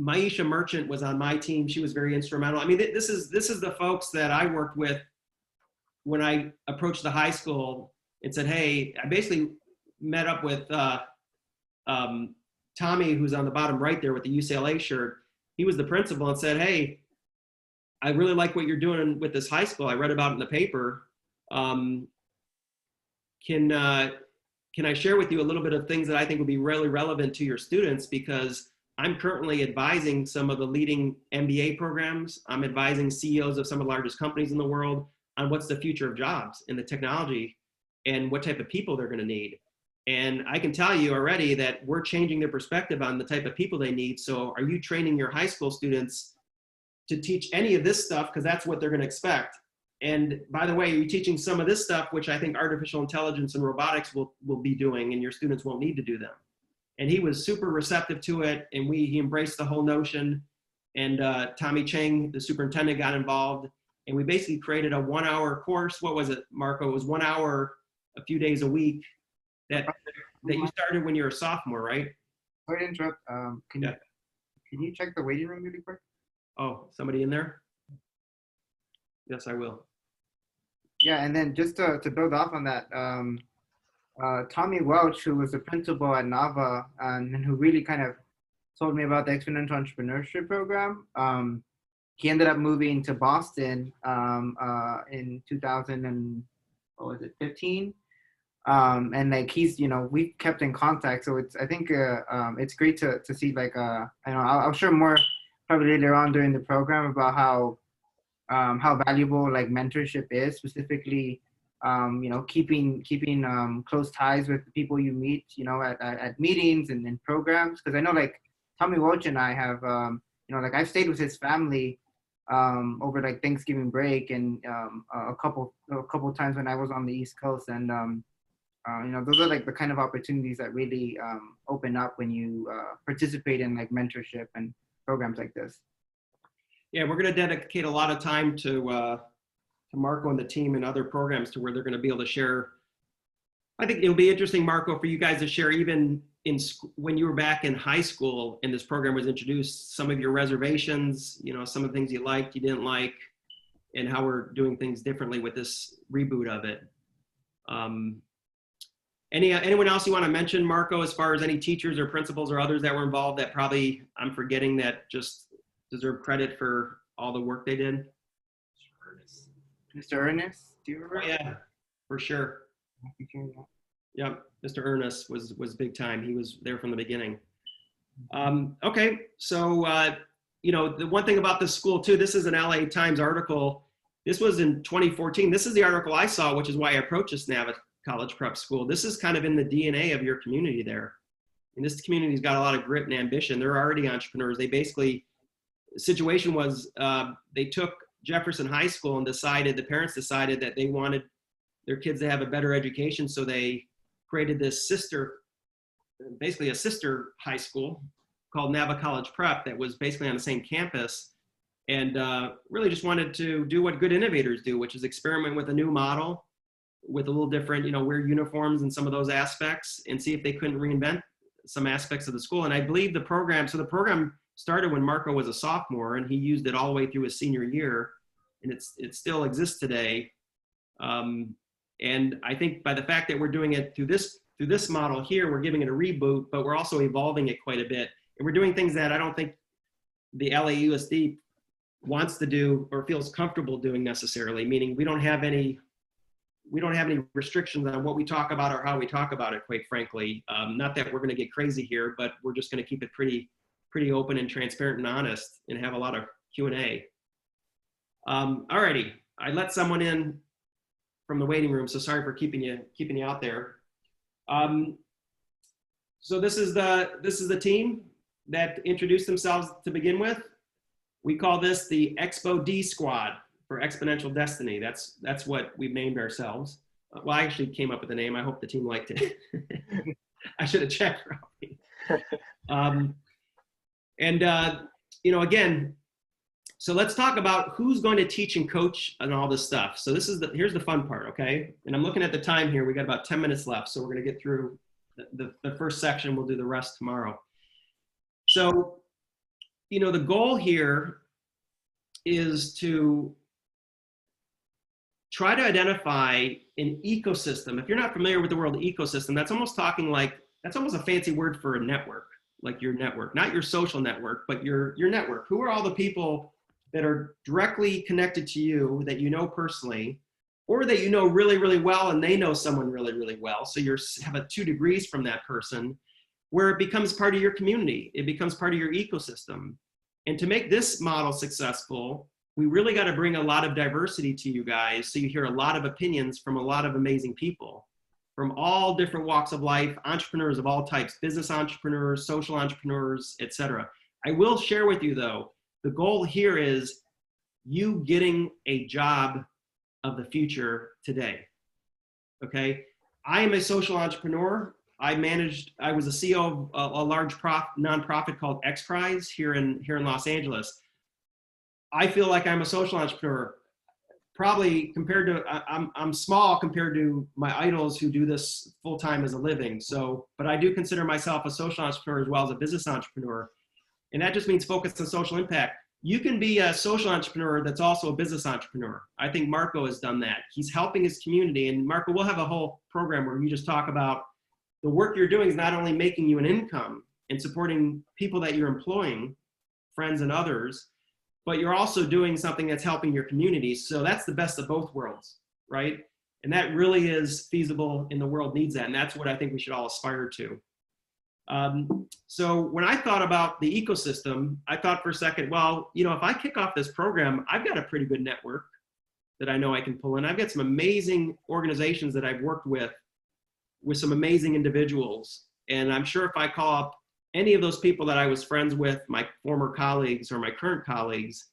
Maisha Merchant was on my team. She was very instrumental. I mean, this is the folks that I worked with when I approached the high school and said, hey, I basically met up with Tommy, who's on the bottom right there with the UCLA shirt. He was the principal and said, hey, I really like what you're doing with this high school. I read about it in the paper. Can I share with you a little bit of things that I think would be really relevant to your students? Because I'm currently advising some of the leading MBA programs. I'm advising CEOs of some of the largest companies in the world on what's the future of jobs in the technology and what type of people they're going to need. And I can tell you already that we're changing their perspective on the type of people they need. So are you training your high school students to teach any of this stuff? Because that's what they're going to expect. And by the way, you're teaching some of this stuff, which I think artificial intelligence and robotics will be doing, and your students won't need to do them. And he was super receptive to it, and he embraced the whole notion. And Tommy Chang, the superintendent, got involved, and we basically created a 1-hour course. What was it, Marco? It was 1 hour, a few days a week that you started when you were a sophomore, right? Sorry to interrupt. Can you check the waiting room really quick? Oh, somebody in there? Yes, I will. Yeah, and then just to build off on that, Tommy Welch, who was the principal at NAVA and who really kind of told me about the Exponential Entrepreneurship Program, he ended up moving to Boston in 2015. And like he's, we've kept in contact. So I think it's great to see like, I'll share more probably later on during the program about how valuable like mentorship is, specifically, keeping close ties with the people you meet, at meetings and in programs. Cause I know like Tommy Welch and I have, like I've stayed with his family over like Thanksgiving break and a couple times when I was on the East Coast. And, those are like the kind of opportunities that really open up when you participate in like mentorship and programs like this. Yeah, we're going to dedicate a lot of time to Marco and the team and other programs to where they're going to be able to share. I think it'll be interesting, Marco, for you guys to share even when you were back in high school and this program was introduced, some of your reservations, some of the things you liked, you didn't like, and how we're doing things differently with this reboot of it. Anyone else you want to mention, Marco, as far as any teachers or principals or others that were involved that probably I'm forgetting that just deserve credit for all the work they did? Mr. Ernest, do you Oh, remember? yeah, for sure. Yep, Mr. Ernest was big time. He was there from the beginning. Okay, so the one thing about this school too, this is an LA Times article. This was in 2014. This is the article I saw, which is why I approached this Nava College Prep School. This is kind of in the DNA of your community there. And this community's got a lot of grit and ambition. They're already entrepreneurs. They basically, the situation was they took Jefferson High School and the parents decided that they wanted their kids to have a better education. So they created this basically a sister high school called Nava College Prep that was basically on the same campus, and really just wanted to do what good innovators do, which is experiment with a new model with a little different, wear uniforms and some of those aspects, and see if they couldn't reinvent some aspects of the school. And I believe the program started when Marco was a sophomore, and he used it all the way through his senior year, and it still exists today. And I think by the fact that we're doing it through this model here, we're giving it a reboot, but we're also evolving it quite a bit. And we're doing things that I don't think the LAUSD wants to do or feels comfortable doing necessarily, meaning we don't have any restrictions on what we talk about or how we talk about it, quite frankly. Not that we're going to get crazy here, but we're just going to keep it pretty open and transparent and honest and have a lot of Q&A. Alrighty, I let someone in from the waiting room, so sorry for keeping you out there. So this is the team that introduced themselves to begin with. We call this the Expo D Squad for Exponential Destiny. That's what we've named ourselves. Well, I actually came up with the name. I hope the team liked it. I should have checked, probably. Again, so let's talk about who's going to teach and coach and all this stuff. So here's the fun part, okay? And I'm looking at the time here. We got about 10 minutes left, so we're going to get through the first section. We'll do the rest tomorrow. So, the goal here is to try to identify an ecosystem. If you're not familiar with the word ecosystem, that's almost a fancy word for a network, like your network, not your social network, but your network. Who are all the people that are directly connected to you that you know personally, or that you know really, really well, and they know someone really, really well. So you have 2 degrees from that person, where it becomes part of your community. It becomes part of your ecosystem. And to make this model successful, we really got to bring a lot of diversity to you guys, so you hear a lot of opinions from a lot of amazing people from all different walks of life, entrepreneurs of all types, business entrepreneurs, social entrepreneurs, etc. I will share with you, though, the goal here is you getting a job of the future today, okay? I am a social entrepreneur. I was a CEO of a large nonprofit called X Prize here in Los Angeles. I feel like I'm a social entrepreneur. Probably compared to, I'm small compared to my idols who do this full time as a living. So, but I do consider myself a social entrepreneur as well as a business entrepreneur. And that just means focus on social impact. You can be a social entrepreneur that's also a business entrepreneur. I think Marco has done that. He's helping his community. And Marco, we'll have a whole program where you just talk about the work you're doing is not only making you an income and supporting people that you're employing, friends and others, but you're also doing something that's helping your community. So that's the best of both worlds, right? And that really is feasible, and the world needs that. And that's what I think we should all aspire to. So when I thought about the ecosystem, I thought for a second, well, if I kick off this program, I've got a pretty good network that I know I can pull in. I've got some amazing organizations that I've worked with some amazing individuals. And I'm sure if I call up any of those people that I was friends with, my former colleagues or my current colleagues,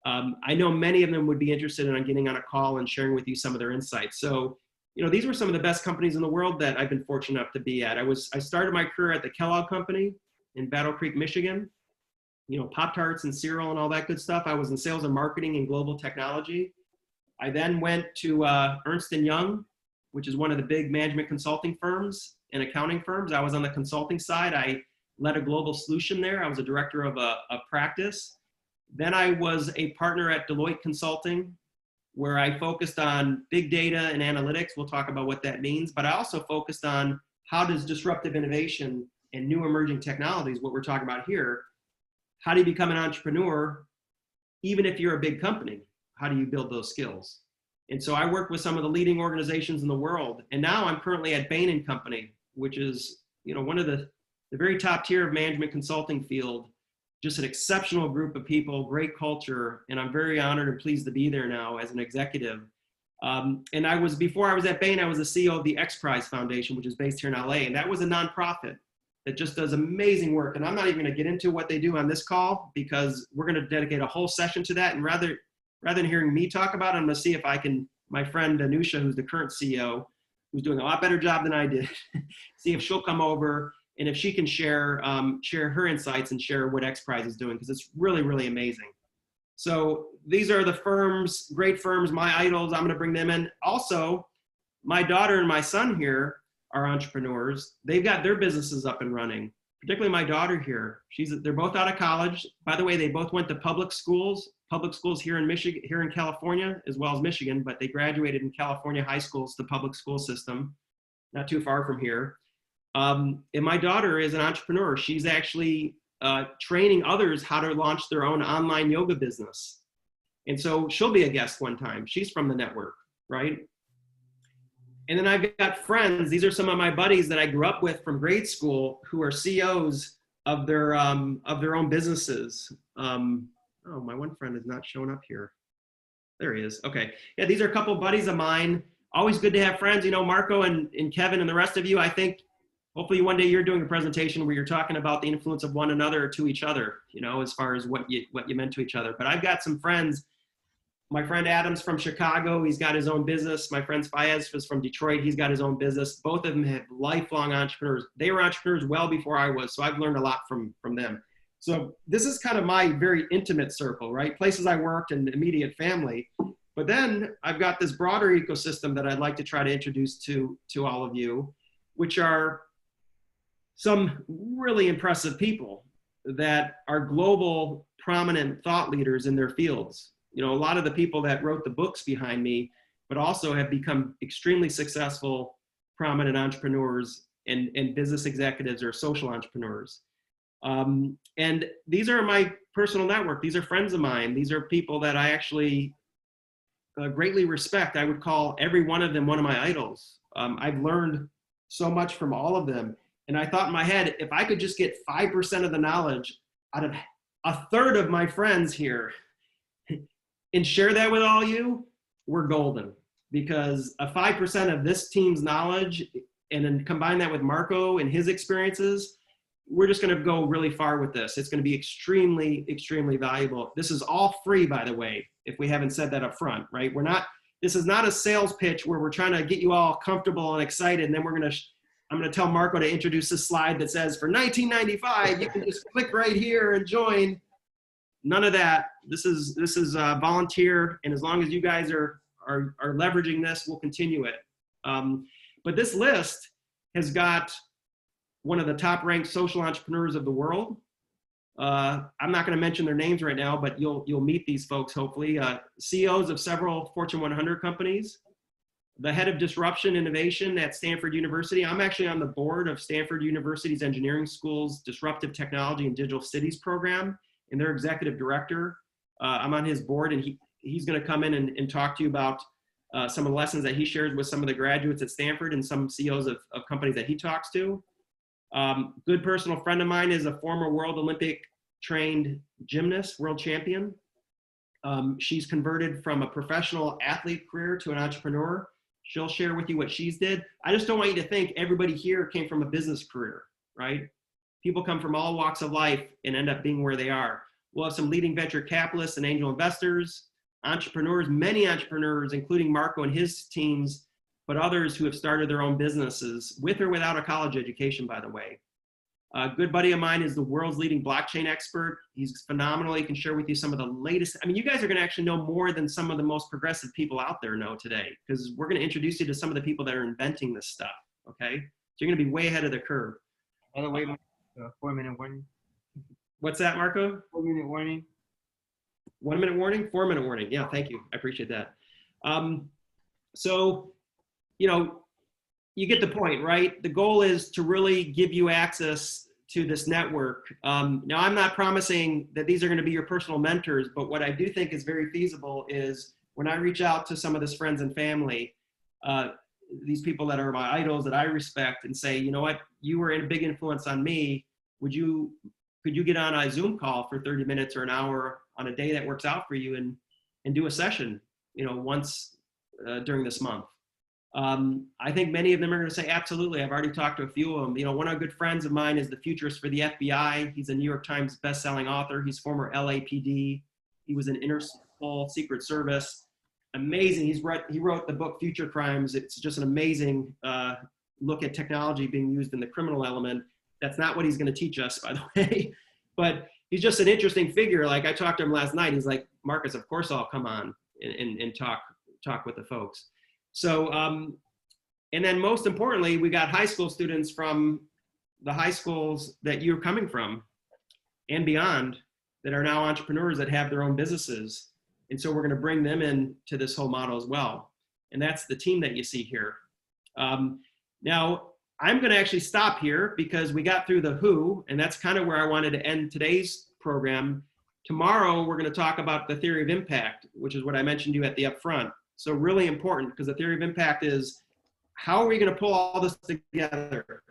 I know many of them would be interested in getting on a call and sharing with you some of their insights. So, these were some of the best companies in the world that I've been fortunate enough to be at. I started my career at the Kellogg Company in Battle Creek, Michigan. Pop-Tarts and cereal and all that good stuff. I was in sales and marketing and global technology. I then went to Ernst & Young, which is one of the big management consulting firms and accounting firms. I was on the consulting side. I led a global solution there. I was a director of a practice. Then I was a partner at Deloitte Consulting, where I focused on big data and analytics. We'll talk about what that means, but I also focused on how does disruptive innovation and new emerging technologies, what we're talking about here, how do you become an entrepreneur, even if you're a big company? How do you build those skills? And so I worked with some of the leading organizations in the world. And now I'm currently at Bain and Company, which is, one of the very top tier of management consulting field. Just an exceptional group of people, great culture. And I'm very honored and pleased to be there now as an executive. And before I was at Bain, I was the CEO of the X Prize Foundation, which is based here in LA. And that was a nonprofit that just does amazing work. And I'm not even going to get into what they do on this call because we're going to dedicate a whole session to that. And rather than hearing me talk about it, I'm going to see if I can, my friend Anusha, who's the current CEO, who's doing a lot better job than I did, see if she'll come over and if she can share her insights and share what X Prize is doing, because it's really, really amazing. So these are the firms, great firms, my idols. I'm going to bring them in. Also, my daughter and my son here are entrepreneurs. They've got their businesses up and running, particularly my daughter here. They're both out of college. By the way, they both went to public schools here in Michigan, here in California, as well as Michigan, but they graduated in California high schools, the public school system, not too far from here. And my daughter is an entrepreneur. She's actually training others how to launch their own online yoga business. And so she'll be a guest one time. She's from the network, right? And then I've got friends. These are some of my buddies that I grew up with from grade school who are CEOs of their own businesses. Oh, my one friend is not showing up here. There he is. Okay. Yeah, these are a couple of buddies of mine. Always good to have friends. Marco and Kevin and the rest of you, I think hopefully one day you're doing a presentation where you're talking about the influence of one another to each other, as far as what you meant to each other. But I've got some friends. My friend Adam's from Chicago. He's got his own business. My friend Fayez is from Detroit. He's got his own business. Both of them have lifelong entrepreneurs. They were entrepreneurs well before I was, so I've learned a lot from them. So this is kind of my very intimate circle, right? Places I worked and immediate family. But then I've got this broader ecosystem that I'd like to try to introduce to all of you, which are some really impressive people that are global prominent thought leaders in their fields. A lot of the people that wrote the books behind me, but also have become extremely successful, prominent entrepreneurs and business executives or social entrepreneurs. And these are my personal network. These are friends of mine. These are people that I actually greatly respect. I would call every one of them one of my idols. I've learned so much from all of them. And I thought in my head, if I could just get 5% of the knowledge out of a third of my friends here and share that with all you, we're golden. Because a 5% of this team's knowledge and then combine that with Marco and his experiences, we're just going to go really far with this. It's going to be extremely, extremely valuable. This is all free, by the way, if we haven't said that up front, right? This is not a sales pitch where we're trying to get you all comfortable and excited. And then I'm going to tell Marco to introduce this slide that says for $19.95, you can just click right here and join. None of that. This is volunteer. And as long as you guys are leveraging this, we'll continue it. But this list has got one of the top ranked social entrepreneurs of the world. I'm not going to mention their names right now, but you'll meet these folks hopefully. CEOs of several Fortune 100 companies, the head of disruption innovation at Stanford University. I'm actually on the board of Stanford University's Engineering School's Disruptive Technology and Digital Cities program, and their executive director. I'm on his board, and he's going to come in and talk to you about some of the lessons that he shares with some of the graduates at Stanford and some CEOs of companies that he talks to. Good personal friend of mine is a former World Olympic trained gymnast, world champion. She's converted from a professional athlete career to an entrepreneur. She'll share with you what she's did. I just don't want you to think everybody here came from a business career, right? People come from all walks of life and end up being where they are. We'll have some leading venture capitalists and angel investors, entrepreneurs, many entrepreneurs, including Marco and his teams, but others who have started their own businesses with or without a college education, by the way. A good buddy of mine is the world's leading blockchain expert. He's phenomenal. He can share with you some of the latest. I mean, you guys are going to actually know more than some of the most progressive people out there know today, because we're going to introduce you to some of the people that are inventing this stuff, okay? So you're going to be way ahead of the curve. By the way, 4-minute warning. What's that, Marco? 4-minute warning. 1 minute warning? 4 minute warning. Yeah, thank you. I appreciate that. So, you get the point, right? The goal is to really give you access to this network. Now, I'm not promising that these are going to be your personal mentors, but what I do think is very feasible is when I reach out to some of his friends and family, these people that are my idols that I respect, and say, you know what, you were a big influence on me. Could you get on a Zoom call for 30 minutes or an hour on a day that works out for you, and do a session, once during this month? I think many of them are going to say, absolutely. I've already talked to a few of them. One of the good friends of mine is the futurist for the FBI. He's a New York Times best-selling author. He's former LAPD. He was an Interpol Secret Service. Amazing. He wrote the book Future Crimes. It's just an amazing look at technology being used in the criminal element. That's not what he's going to teach us, by the way. But he's just an interesting figure. Like, I talked to him last night. He's like, Marcus, of course I'll come on and talk with the folks. So, and then most importantly, we got high school students from the high schools that you're coming from and beyond that are now entrepreneurs that have their own businesses. And so we're going to bring them in to this whole model as well. And that's the team that you see here. Now, I'm going to actually stop here because we got through the who, and that's kind of where I wanted to end today's program. Tomorrow, we're going to talk about the theory of impact, which is what I mentioned to you at the upfront. So really important, because the theory of impact is, how are we going to pull all this together?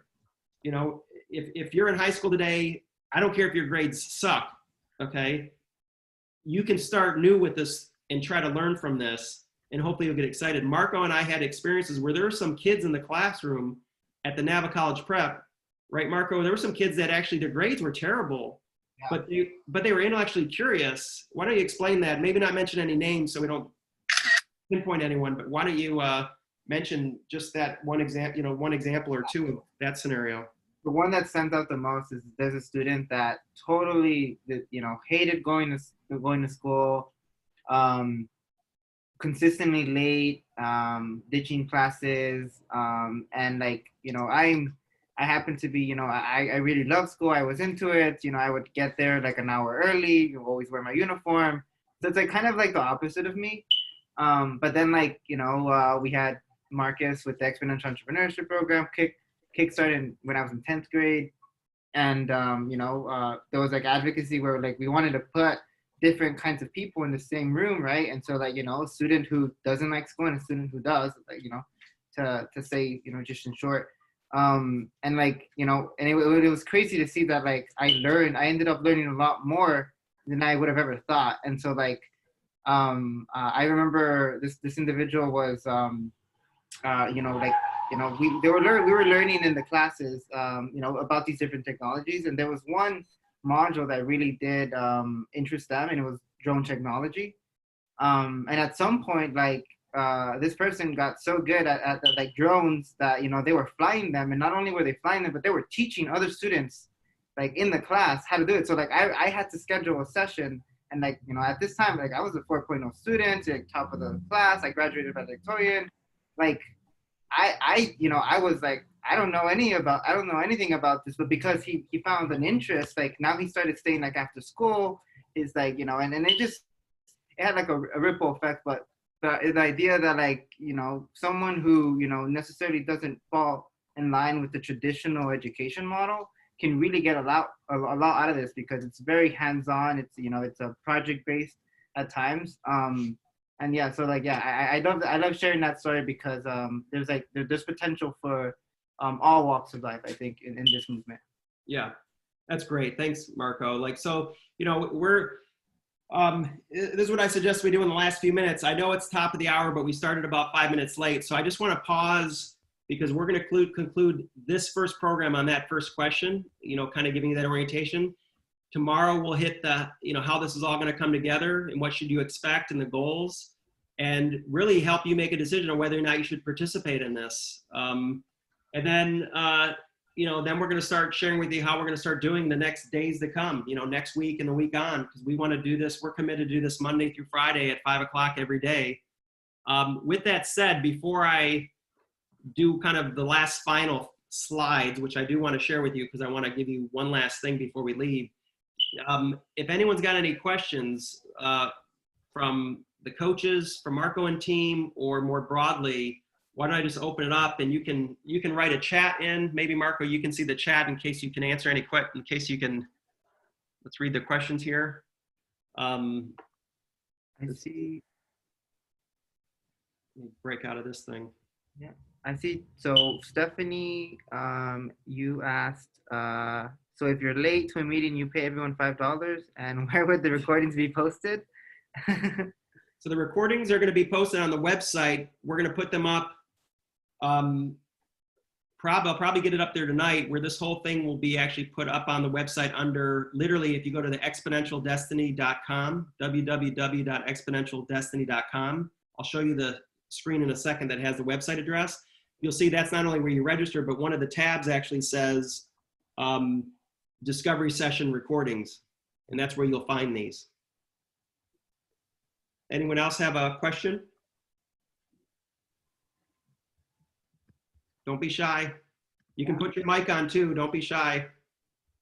If you're in high school today, I don't care if your grades suck, okay? You can start new with this and try to learn from this, and hopefully you'll get excited. Marco and I had experiences where there were some kids in the classroom at the Nava College Prep, right, Marco? There were some kids that actually their grades were terrible, yeah, but they were intellectually curious. Why don't you explain that? Maybe not mention any names so we don't pinpoint anyone, but why don't you mention just that one example, one example or two of that scenario? The one that stands out the most is there's a student that totally, hated going to school, consistently late, ditching classes, and I happen to be, I really love school. I was into it. I would get there like an hour early, always wear my uniform. So it's like kind of like the opposite of me. But then we had Marcus with the Exponential Entrepreneurship Program kickstarted when I was in 10th grade. And, there was like advocacy where like we wanted to put different kinds of people in the same room, right? And so a student who doesn't like school and a student who does, to say, just in short. And it was crazy to see that I ended up learning a lot more than I would have ever thought. And so I remember this individual was, we were learning in the classes, about these different technologies. And there was one module that really did interest them, and it was drone technology. And at some point, this person got so good at drones that, they were flying them. And not only were they flying them, but they were teaching other students in the class how to do it. So I had to schedule a session. And at this time, I was a 4.0 student, top of the class. I graduated valedictorian. I was I don't know anything about this, but because he found an interest, now he started staying after school. Is and it had a ripple effect. But the idea that someone who necessarily doesn't fall in line with the traditional education model can really get a lot out of this, because it's very hands-on. It's it's a project-based at times. And yeah, so I love sharing that story, because there's potential for all walks of life, I think, in this movement. Yeah, that's great. Thanks, Marco. We're this is what I suggest we do in the last few minutes. I know it's top of the hour, but we started about 5 minutes late, so I just want to pause, because we're going to conclude this first program on that first question, kind of giving you that orientation. Tomorrow we'll hit the, how this is all going to come together and what should you expect and the goals, and really help you make a decision on whether or not you should participate in this. And then, then we're going to start sharing with you how we're going to start doing the next days to come, next week and the week on, because we want to do this. We're committed to do this Monday through Friday at 5 o'clock every day. With that said, before I do kind of the last final slides, which I do want to share with you, because I want to give you one last thing before we leave. If anyone's got any questions from the coaches, from Marco and team, or more broadly, why don't I just open it up, and you can write a chat in. Maybe Marco, you can see the chat in case you can answer any questions. Let's read the questions here. I see. Let me break out of this thing. I see. So Stephanie, you asked, so if you're late to a meeting, you pay everyone $5, and where would the recordings be posted? So the recordings are going to be posted on the website. We're going to put them up. I'll probably get it up there tonight, where this whole thing will be actually put up on the website under, literally, if you go to the exponentialdestiny.com, www.exponentialdestiny.com. I'll show you the screen in a second that has the website address. You'll see that's not only where you register, but one of the tabs actually says Discovery Session Recordings, and that's where you'll find these. Anyone else have a question? Don't be shy. You can put your mic on too. Don't be shy if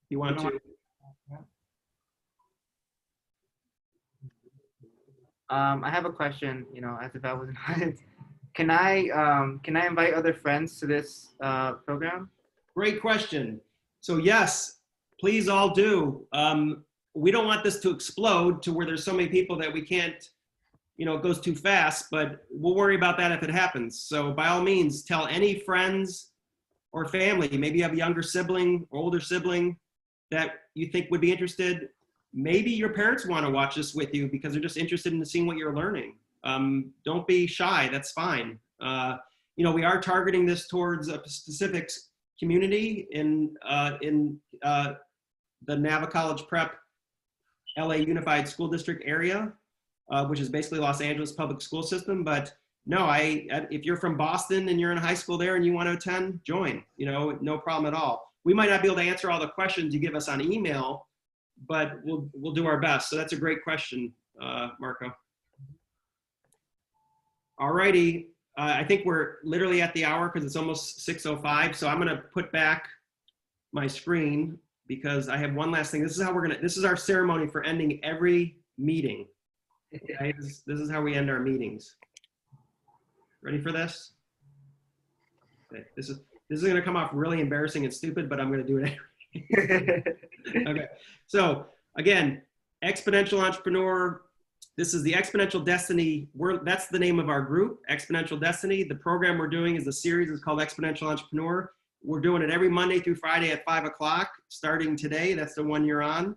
you want to. I have a question, you know, as if I was invited. Can I invite other friends to this program? Great question. So yes, please all do. We don't want this to explode to where there's so many people that we can't, you know, it goes too fast, but we'll worry about that if it happens. So by all means, tell any friends or family, maybe you have a younger sibling or older sibling that you think would be interested. Maybe your parents want to watch this with you because they're just interested in seeing what you're learning. Don't be shy, that's fine. You know, we are targeting this towards a specific community in the Nava College Prep LA Unified School District area. Which is basically Los Angeles public school system. But no, if you're from Boston and you're in high school there and you want to attend, join, you know, no problem at all. We might not be able to answer all the questions you give us on email, but we'll do our best. So that's a great question, Marco. All righty, I think we're literally at the hour because it's almost 6:05. So I'm gonna put back my screen because I have one last thing. This is our ceremony for ending every meeting. Okay, this is how we end our meetings. Ready for this? Okay, this is going to come off really embarrassing and stupid, but I'm going to do it anyway. Okay, so again, Exponential Entrepreneur. This is the Exponential Destiny. That's the name of our group, Exponential Destiny. The program we're doing is the series is called Exponential Entrepreneur. We're doing it every Monday through Friday at 5 o'clock, starting today. That's the one you're on.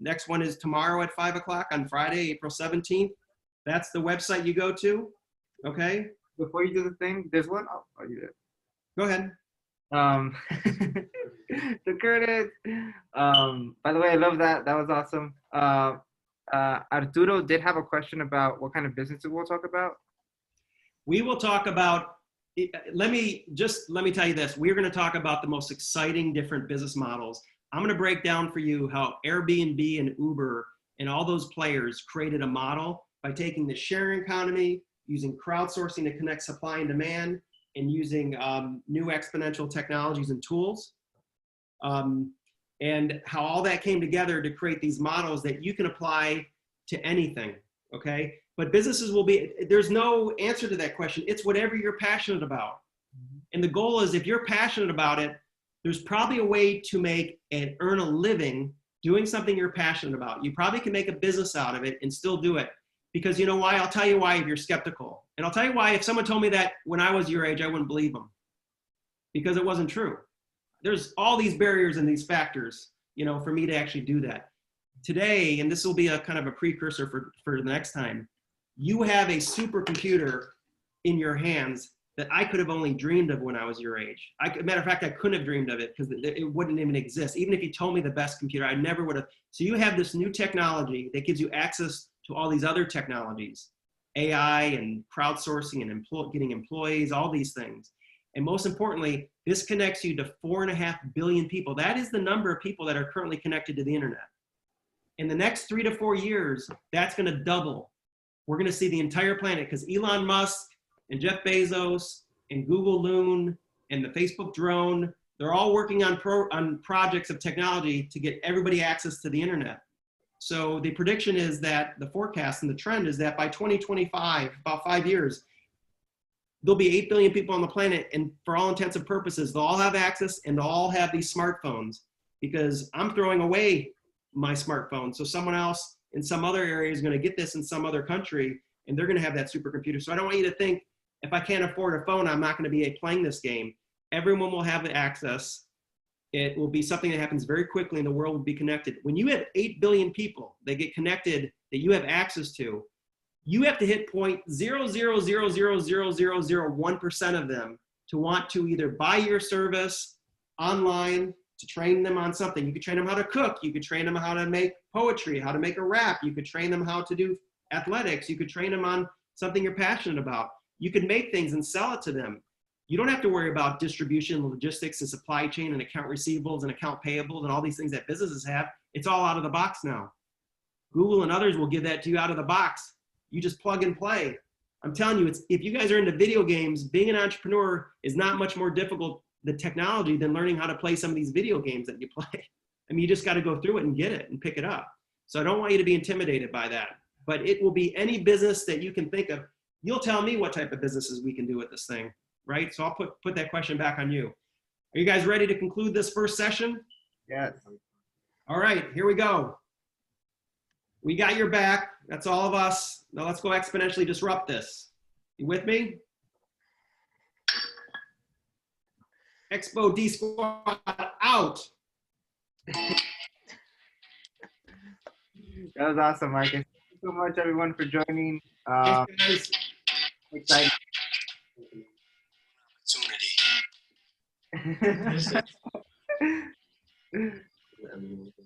Next one is tomorrow at 5 o'clock on Friday, April 17th. That's the website you go to, okay? Before you do the thing, there's one. Oh, you did. Go ahead. So Curtis, by the way, I love that. That was awesome. Arturo did have a question about what kind of businesses we'll talk about. We will talk about, let me tell you this. We're going to talk about the most exciting different business models. I'm going to break down for you how Airbnb and Uber and all those players created a model by taking the sharing economy, using crowdsourcing to connect supply and demand, and using new exponential technologies and tools. And how all that came together to create these models that you can apply to anything, okay? But businesses will be, there's no answer to that question. It's whatever you're passionate about. And the goal is if you're passionate about it, there's probably a way to make and earn a living doing something you're passionate about. You probably can make a business out of it and still do it. Because you know why? I'll tell you why if you're skeptical. And I'll tell you why if someone told me that when I was your age, I wouldn't believe them. Because it wasn't true. There's all these barriers and these factors, you know, for me to actually do that. Today, and this will be a kind of a precursor for the next time, you have a supercomputer in your hands that I could have only dreamed of when I was your age. Matter of fact, I couldn't have dreamed of it because it wouldn't even exist. Even if you told me the best computer, I never would have. So you have this new technology that gives you access to all these other technologies, AI and crowdsourcing and getting employees, all these things. And most importantly, this connects you to 4.5 billion people. That is the number of people that are currently connected to the internet. In the next 3 to 4 years, that's going to double. We're going to see the entire planet because Elon Musk and Jeff Bezos and Google Loon and the Facebook drone, they're all working on projects of technology to get everybody access to the internet. So the prediction is that the forecast and the trend is that by 2025, about 5 years, there'll be 8 billion people on the planet, and for all intents and purposes, they'll all have access and they'll all have these smartphones because I'm throwing away my smartphone. So someone else in some other area is going to get this in some other country and they're going to have that supercomputer. So I don't want you to think if I can't afford a phone, I'm not going to be playing this game. Everyone will have the access. It will be something that happens very quickly and the world will be connected. When you have 8 billion people that get connected that you have access to, you have to hit 0.0000001% of them to want to either buy your service online, to train them on something. You could train them how to cook. You could train them how to make poetry, how to make a rap. You could train them how to do athletics. You could train them on something you're passionate about. You could make things and sell it to them. You don't have to worry about distribution, logistics, and supply chain, and account receivables and account payables and all these things that businesses have. It's all out of the box now. Google and others will give that to you out of the box. You just plug and play. I'm telling you, if you guys are into video games, being an entrepreneur is not much more difficult, the technology, than learning how to play some of these video games that you play. I mean, you just got to go through it and get it and pick it up. So I don't want you to be intimidated by that. But it will be any business that you can think of. You'll tell me what type of businesses we can do with this thing, right? So I'll put that question back on you. Are you guys ready to conclude this first session? Yes. All right, here we go. We got your back. That's all of us. Now let's go exponentially disrupt this. You with me? Expo D Squad out. That was awesome, Marcus. Thank you so much, everyone, for joining. Thanks, guys. Excited.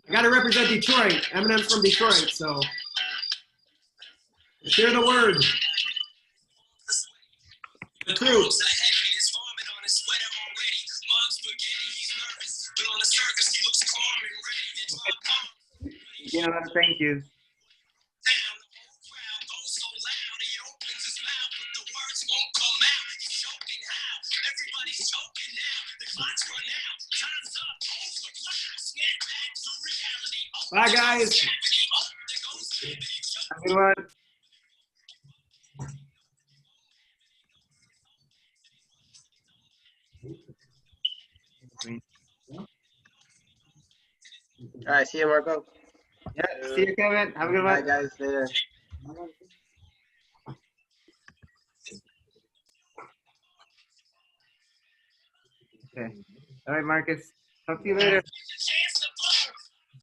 I got to represent Detroit. Eminem's from Detroit, so share the word. The truth. You know, thank you. Bye, guys. Have a good one. All right, see you, Marco. Yeah, see you, Kevin. Have a good Bye, one. guys. Later. Okay. All right, Marcus. Talk to you later.